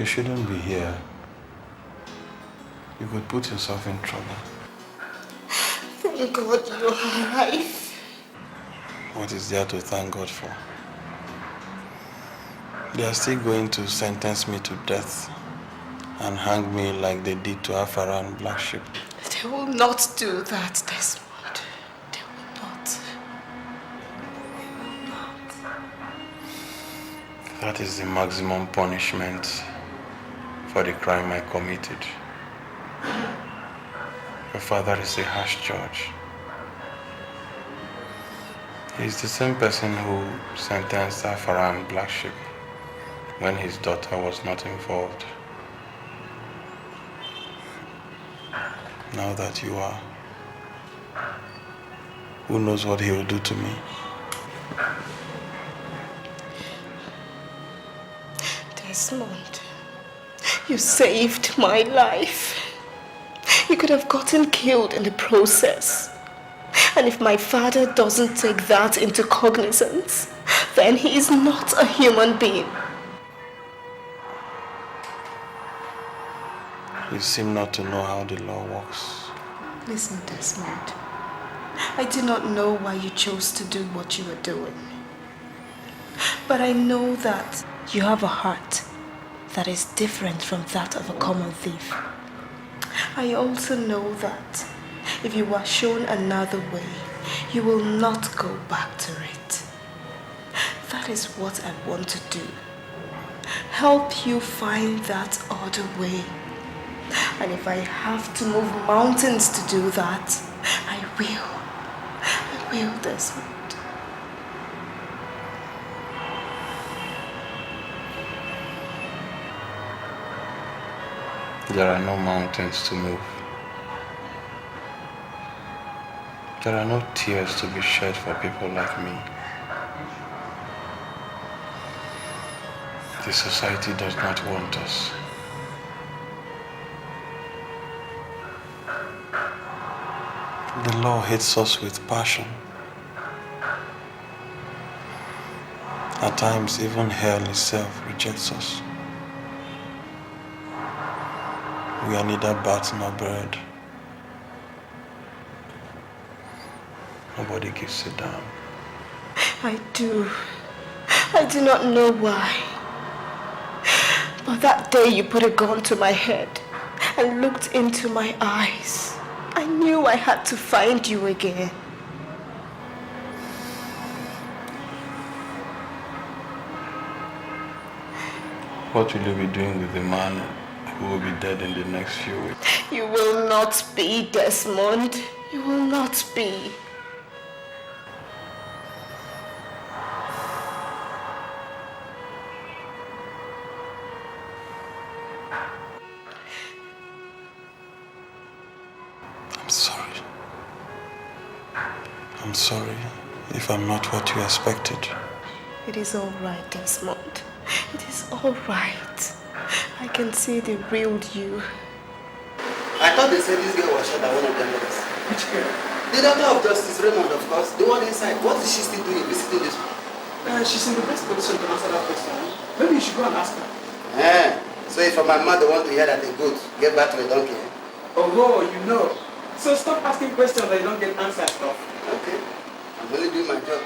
You shouldn't be here. You could put yourself in trouble. Thank God you're alive. What is there to thank God for? They are still going to sentence me to death and hang me like they did to Afara and Black Sheep. They will not do that, Desmond. They will not. That is the maximum punishment for the crime I committed. Your father is a harsh judge. He is the same person who sentenced Afara and Black Sheep when his daughter was not involved. Now that you are, who knows what he will do to me? Desmond, you saved my life. You could have gotten killed in the process. And if my father doesn't take that into cognizance, then he is not a human being. You seem not to know how the law works. Listen, Desmond. I do not know why you chose to do what you were doing. But I know that you have a heart that is different from that of a common thief. I also know that if you are shown another way, you will not go back to it. That is what I want to do. Help you find that other way. And if I have to move mountains to do that, I will. I will, Desmond. There are no mountains to move. There are no tears to be shed for people like me. The society does not want us. The law hates us with passion. At times, even hell itself rejects us. We are neither bat nor bird. Nobody gives a damn. I do. I do not know why. But that day you put a gun to my head and looked into my eyes, I knew I had to find you again. What will you be doing with the man who will be dead in the next few weeks? You will not be, Desmond. You will not be. I'm sorry if I'm not what you expected. It is all right, Desmond. It is all right. I can see the real you. I thought they said this girl was shot by one of them brothers. Which girl? The daughter of Justice Raymond, of course. The one inside. What is she still doing visiting this one? She's in the best position to answer that question. Maybe you should go and ask her. So if my mother want to hear that a goat, get back to a donkey. Oh, you know. So stop asking questions that you don't get answers of. Okay. I'm only doing my job.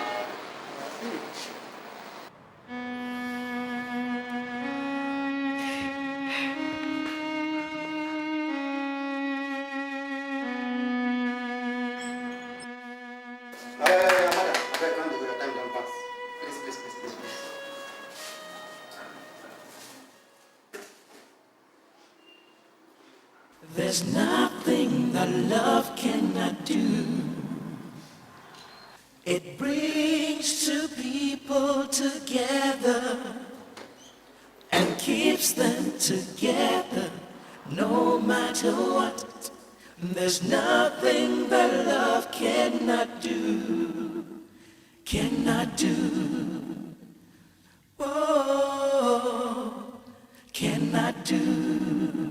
There's nothing that love cannot do. It brings two people together and keeps them together no matter what. There's nothing that love cannot do, cannot do. Oh, cannot do.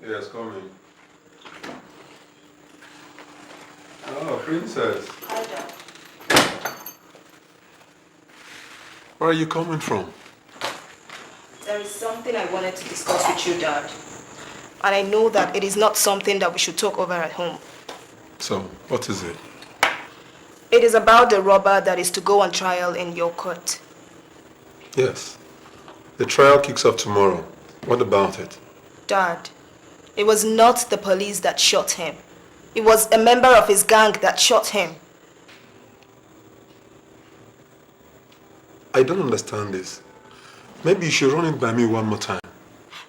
Yes, come in. Oh, princess. Hi, Dad. Where are you coming from? There is something I wanted to discuss with you, Dad. And I know that it is not something that we should talk over at home. So, what is it? It is about the robber that is to go on trial in your court. Yes. The trial kicks off tomorrow. What about it? Dad, it was not the police that shot him. It was a member of his gang that shot him. I don't understand this. Maybe you should run it by me one more time.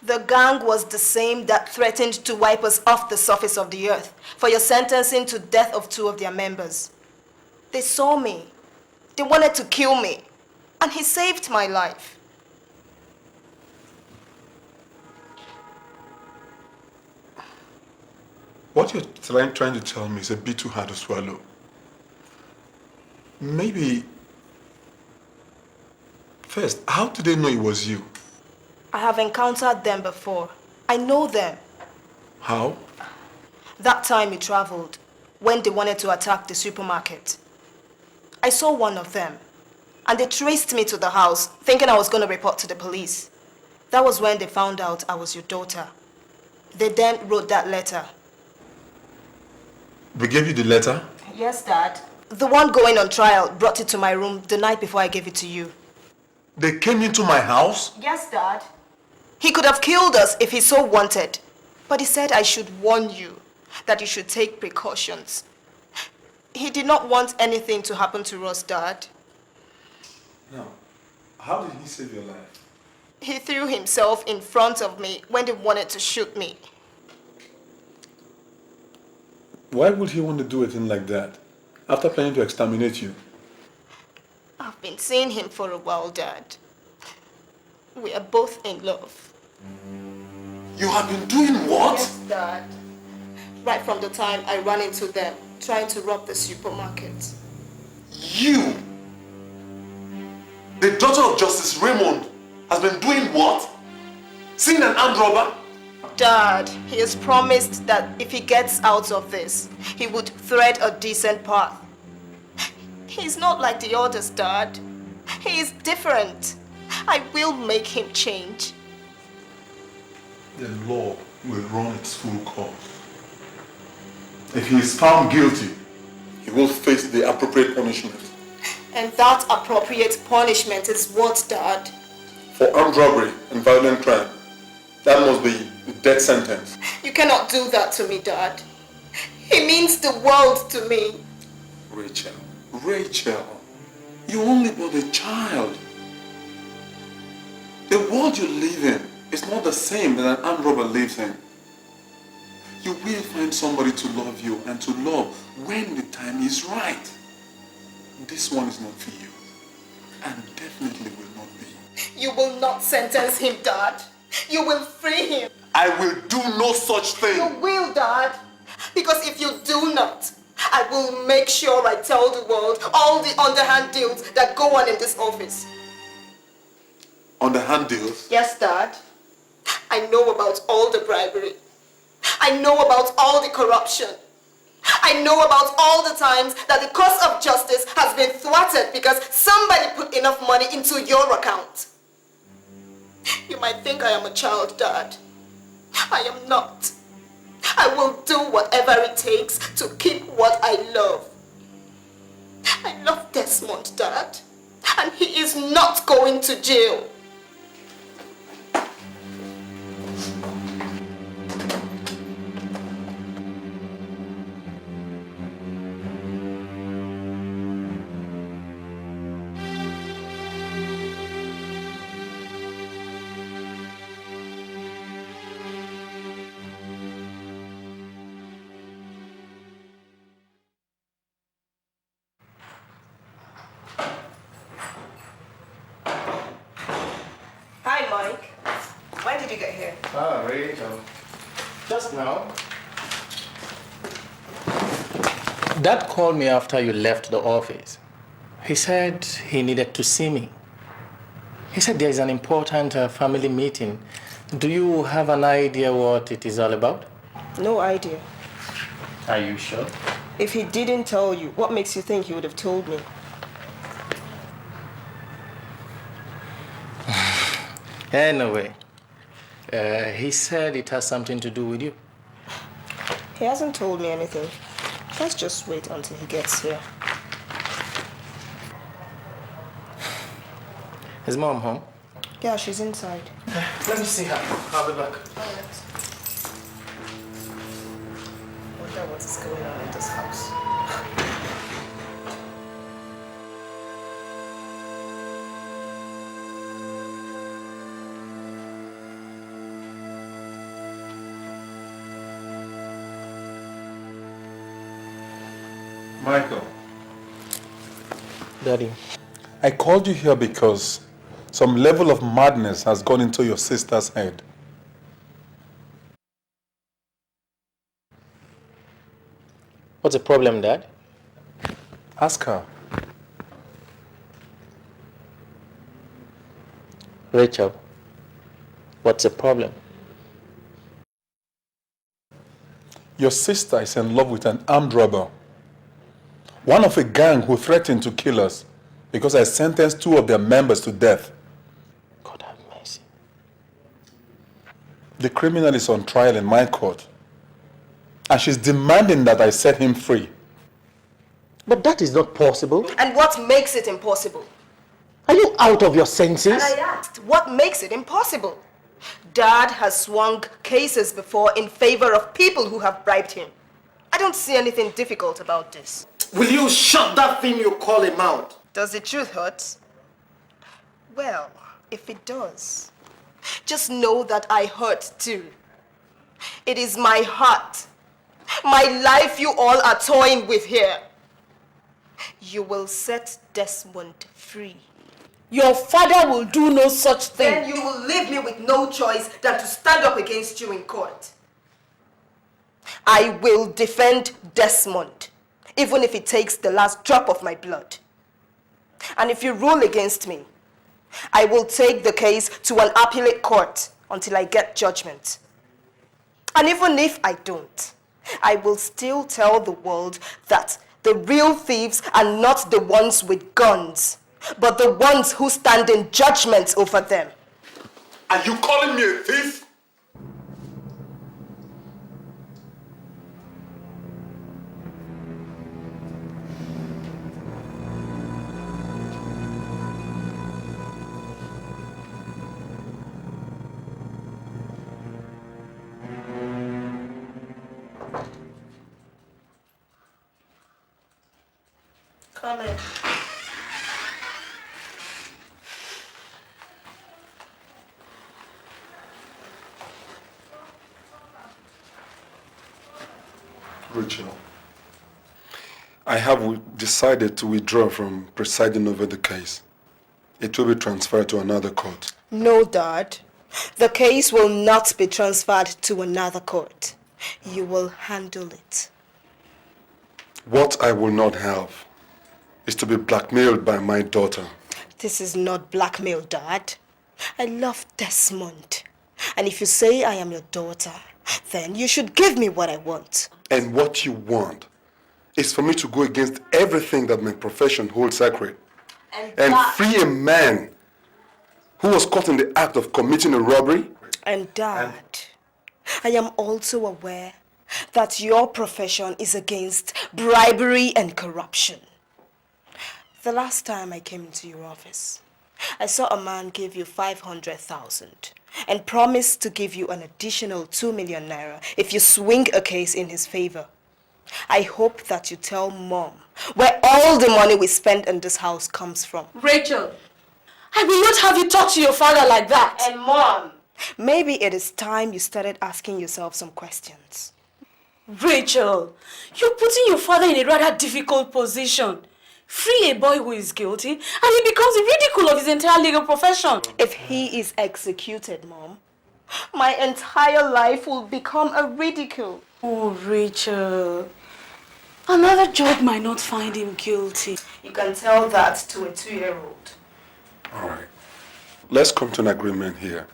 The gang was the same that threatened to wipe us off the surface of the earth for your sentencing to death of 2 of their members. They saw me. They wanted to kill me. And he saved my life. What you're trying to tell me is a bit too hard to swallow. Maybe... First, how did they know it was you? I have encountered them before. I know them. How? That time we traveled, when they wanted to attack the supermarket. I saw one of them, and they traced me to the house, thinking I was going to report to the police. That was when they found out I was your daughter. They then wrote that letter. They gave you the letter? Yes, Dad. The one going on trial brought it to my room the night before I gave it to you. They came into my house? Yes, Dad. He could have killed us if he so wanted. But he said I should warn you that you should take precautions. He did not want anything to happen to us, Dad. No. How did he save your life? He threw himself in front of me when they wanted to shoot me. Why would he want to do a thing like that? After planning to exterminate you? I've been seeing him for a while, Dad. We are both in love. You have been doing what? Yes, Dad. Right from the time I ran into them, trying to rob the supermarket. You? The daughter of Justice Raymond has been doing what? Seeing an armed robber? Dad, he has promised that if he gets out of this, he would tread a decent path. He's not like the others, Dad. He is different. I will make him change. The law will run its full course. If he is found guilty, he will face the appropriate punishment. And that appropriate punishment is what, Dad? For armed robbery and violent crime, that must be the death sentence. You cannot do that to me, Dad. He means the world to me. Rachel, you only but a child. The world you live in is not the same that an armed robber lives in. You will find somebody to love you and to love when the time is right. This one is not for you, and definitely will not be. You will not sentence him, Dad. You will free him. I will do no such thing. You will, Dad. Because if you do not, I will make sure I tell the world all the underhand deals that go on in this office. Underhand deals? Yes, Dad. I know about all the bribery. I know about all the corruption. I know about all the times that the cause of justice has been thwarted because somebody put enough money into your account. You might think I am a child, Dad. I am not. I will do whatever it takes to keep what I love. I love Desmond, Dad. And he is not going to jail. Hi, Mike. When did you get here? Ah, Rachel. Just now. Dad called me after you left the office. He said he needed to see me. He said there is an important family meeting. Do you have an idea what it is all about? No idea. Are you sure? If he didn't tell you, what makes you think he would have told me? Anyway, he said it has something to do with you. He hasn't told me anything. Let's just wait until he gets here. Is Mom home? Yeah, she's inside. Let me see her. I'll be back. Wonder what is going on in this house. Michael, Daddy. I called you here because some level of madness has gone into your sister's head. What's the problem, Dad? Ask her. Rachel, what's the problem? Your sister is in love with an armed robber. One of a gang who threatened to kill us because I sentenced 2 of their members to death. God have mercy. The criminal is on trial in my court. And she's demanding that I set him free. But that is not possible. And what makes it impossible? Are you out of your senses? And I asked, what makes it impossible? Dad has swung cases before in favor of people who have bribed him. I don't see anything difficult about this. Will you shut that thing you call a mouth? Does the truth hurt? Well, if it does, just know that I hurt too. It is my heart, my life you all are toying with here. You will set Desmond free. Your father will do no such thing. Then you will leave me with no choice than to stand up against you in court. I will defend Desmond, even if it takes the last drop of my blood. And if you rule against me, I will take the case to an appellate court until I get judgment. And even if I don't, I will still tell the world that the real thieves are not the ones with guns, but the ones who stand in judgment over them. Are you calling me a thief? Come in. Rachel, I have decided to withdraw from presiding over the case. It will be transferred to another court. No, Dad. The case will not be transferred to another court. You will handle it. What I will not have is to be blackmailed by my daughter. This is not blackmail, Dad. I love Desmond. And if you say I am your daughter, then you should give me what I want. And what you want is for me to go against everything that my profession holds sacred and free a man who was caught in the act of committing a robbery. And Dad, I am also aware that your profession is against bribery and corruption. The last time I came into your office, I saw a man give you 500,000 and promised to give you an additional 2 million naira if you swing a case in his favor. I hope that you tell Mom where all the money we spend in this house comes from. Rachel, I will not have you talk to your father like that. And Mom, maybe it is time you started asking yourself some questions. Rachel, you're putting your father in a rather difficult position. Free a boy who is guilty and he becomes the ridicule of his entire legal profession. If he is executed, Mom, my entire life will become a ridicule. Oh, Rachel. Another judge might not find him guilty. You can tell that to a 2-year-old. All right. Let's come to an agreement here.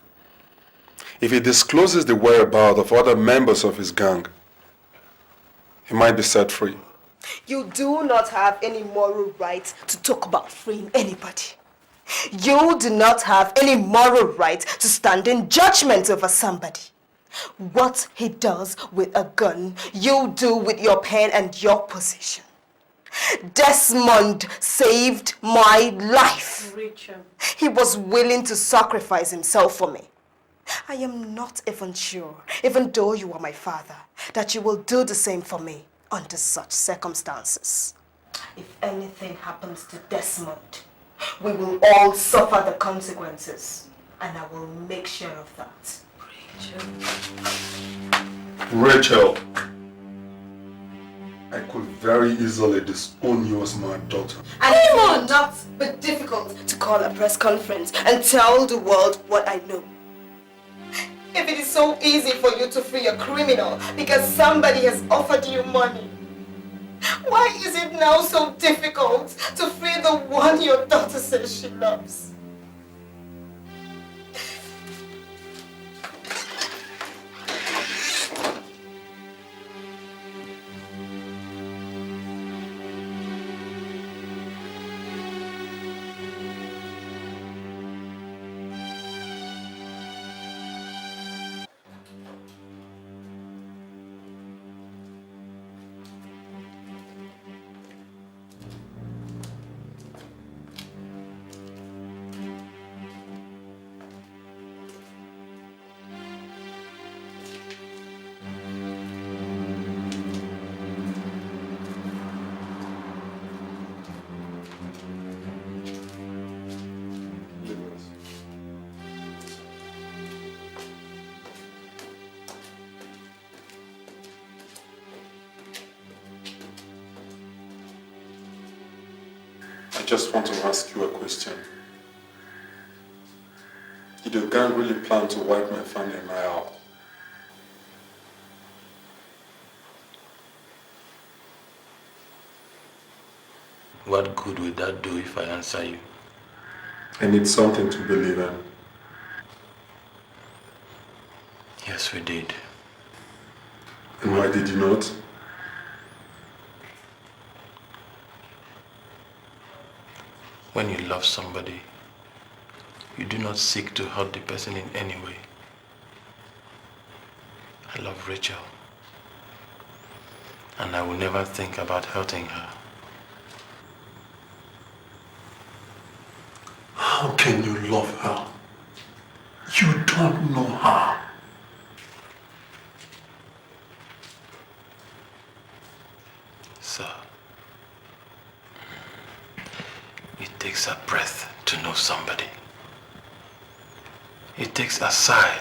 If he discloses the whereabouts of other members of his gang, he might be set free. You do not have any moral right to talk about freeing anybody. You do not have any moral right to stand in judgment over somebody. What he does with a gun, you do with your pen and your position. Desmond saved my life. Rachel. He was willing to sacrifice himself for me. I am not even sure, even though you are my father, that you will do the same for me under such circumstances. If anything happens to Desmond, we will all suffer the consequences, and I will make sure of that. Rachel, I could very easily disown you as my daughter. And it will not be difficult to call a press conference and tell the world what I know. If it is so easy for you to free a criminal because somebody has offered you money, why is it now so difficult to free the one your daughter says she loves? I just want to ask you a question. Did your gang really plan to wipe my family and I out? What good will that do if I answer you? I need something to believe in. Yes, we did. And why did you not? When you love somebody, you do not seek to hurt the person in any way. I love Rachel, and I will never think about hurting her. How can you love her? You don't know her. Sir, it takes a breath to know somebody. It takes a sigh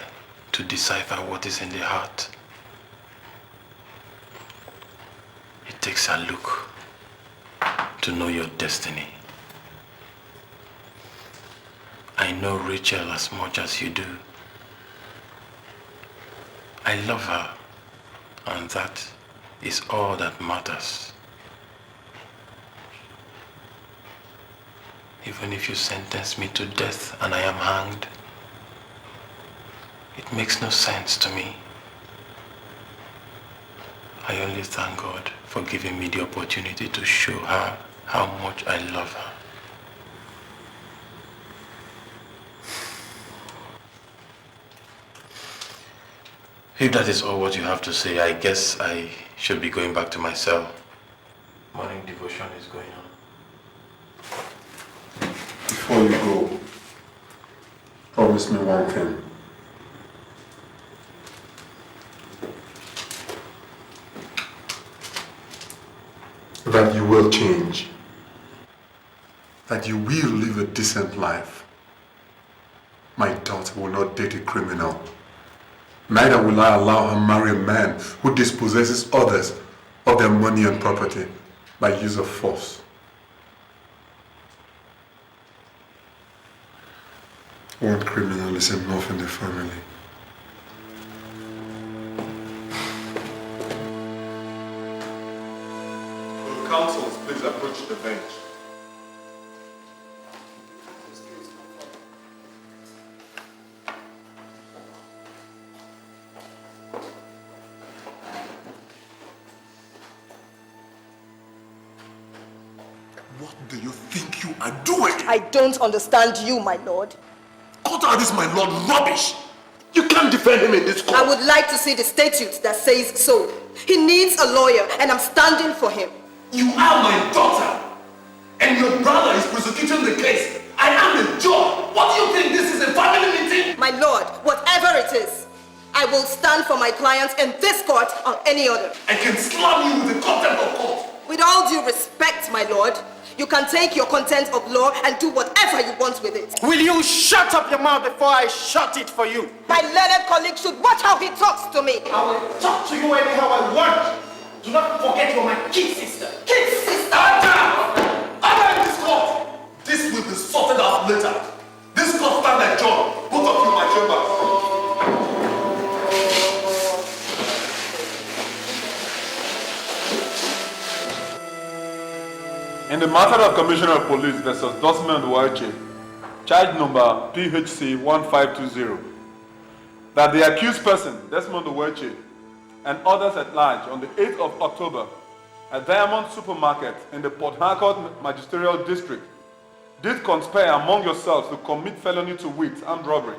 to decipher what is in the heart. It takes a look to know your destiny. I know Rachel as much as you do. I love her, and that is all that matters. Even if you sentence me to death and I am hanged, it makes no sense to me. I only thank God for giving me the opportunity to show her how much I love her. If that is all what you have to say, I guess I should be going back to my cell. Morning devotion is going on. Before you go, promise me one thing. That you will change. That you will live a decent life. My daughter will not date a criminal. Neither will I allow her marry a man who dispossesses others of their money and property by use of force. One criminal is enough in the family. Will the counsels please approach the bench? What do you think you are doing? I don't understand you, my lord. Cut out this, my lord, rubbish! You can't defend him in this court. I would like to see the statute that says so. He needs a lawyer, and I'm standing for him. You are my daughter, and your brother is prosecuting the case. I am the judge. What do you think this is, a family meeting? My lord, whatever it is, I will stand for my clients in this court or any other. I can slam you with the contempt of court. With all due respect, my lord, you can take your contempt of law and do whatever you want with it. Will you shut up your mouth before I shut it for you? My learned colleague should watch how he talks to me. I will talk to you anyhow I want. Do not forget you're my kid sister. Kid sister? Ada in this court! This will be sorted out later. This court stand like John. Both of you in my chamber. In the matter of Commissioner of Police versus Desmond Uwache, charge number PHC 1520, that the accused person, Desmond Uwache, and others at large on the 8th of October at Diamond Supermarket in the Port Harcourt Magisterial District did conspire among yourselves to commit felony to wit and robbery,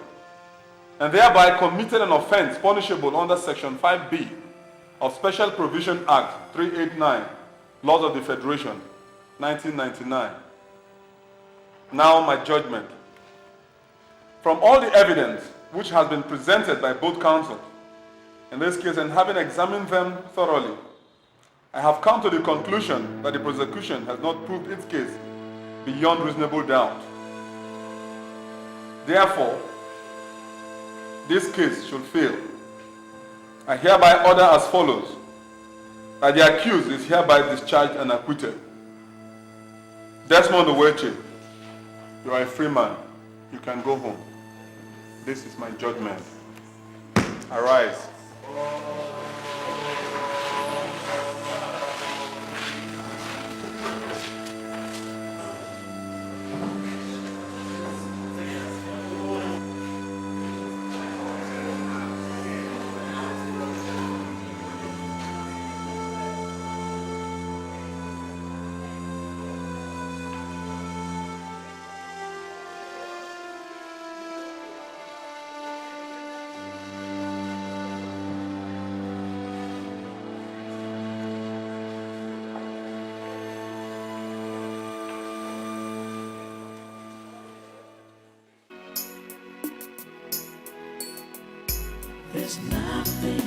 and thereby committed an offense punishable under Section 5B of Special Provision Act 389, Laws of the Federation, 1999. Now my judgment. From all the evidence which has been presented by both counsel, in this case, and having examined them thoroughly, I have come to the conclusion that the prosecution has not proved its case beyond reasonable doubt. Therefore, this case should fail. I hereby order as follows, that the accused is hereby discharged and acquitted. Desmond Uwache, you are a free man. You can go home. This is my judgment. Arise. There's nothing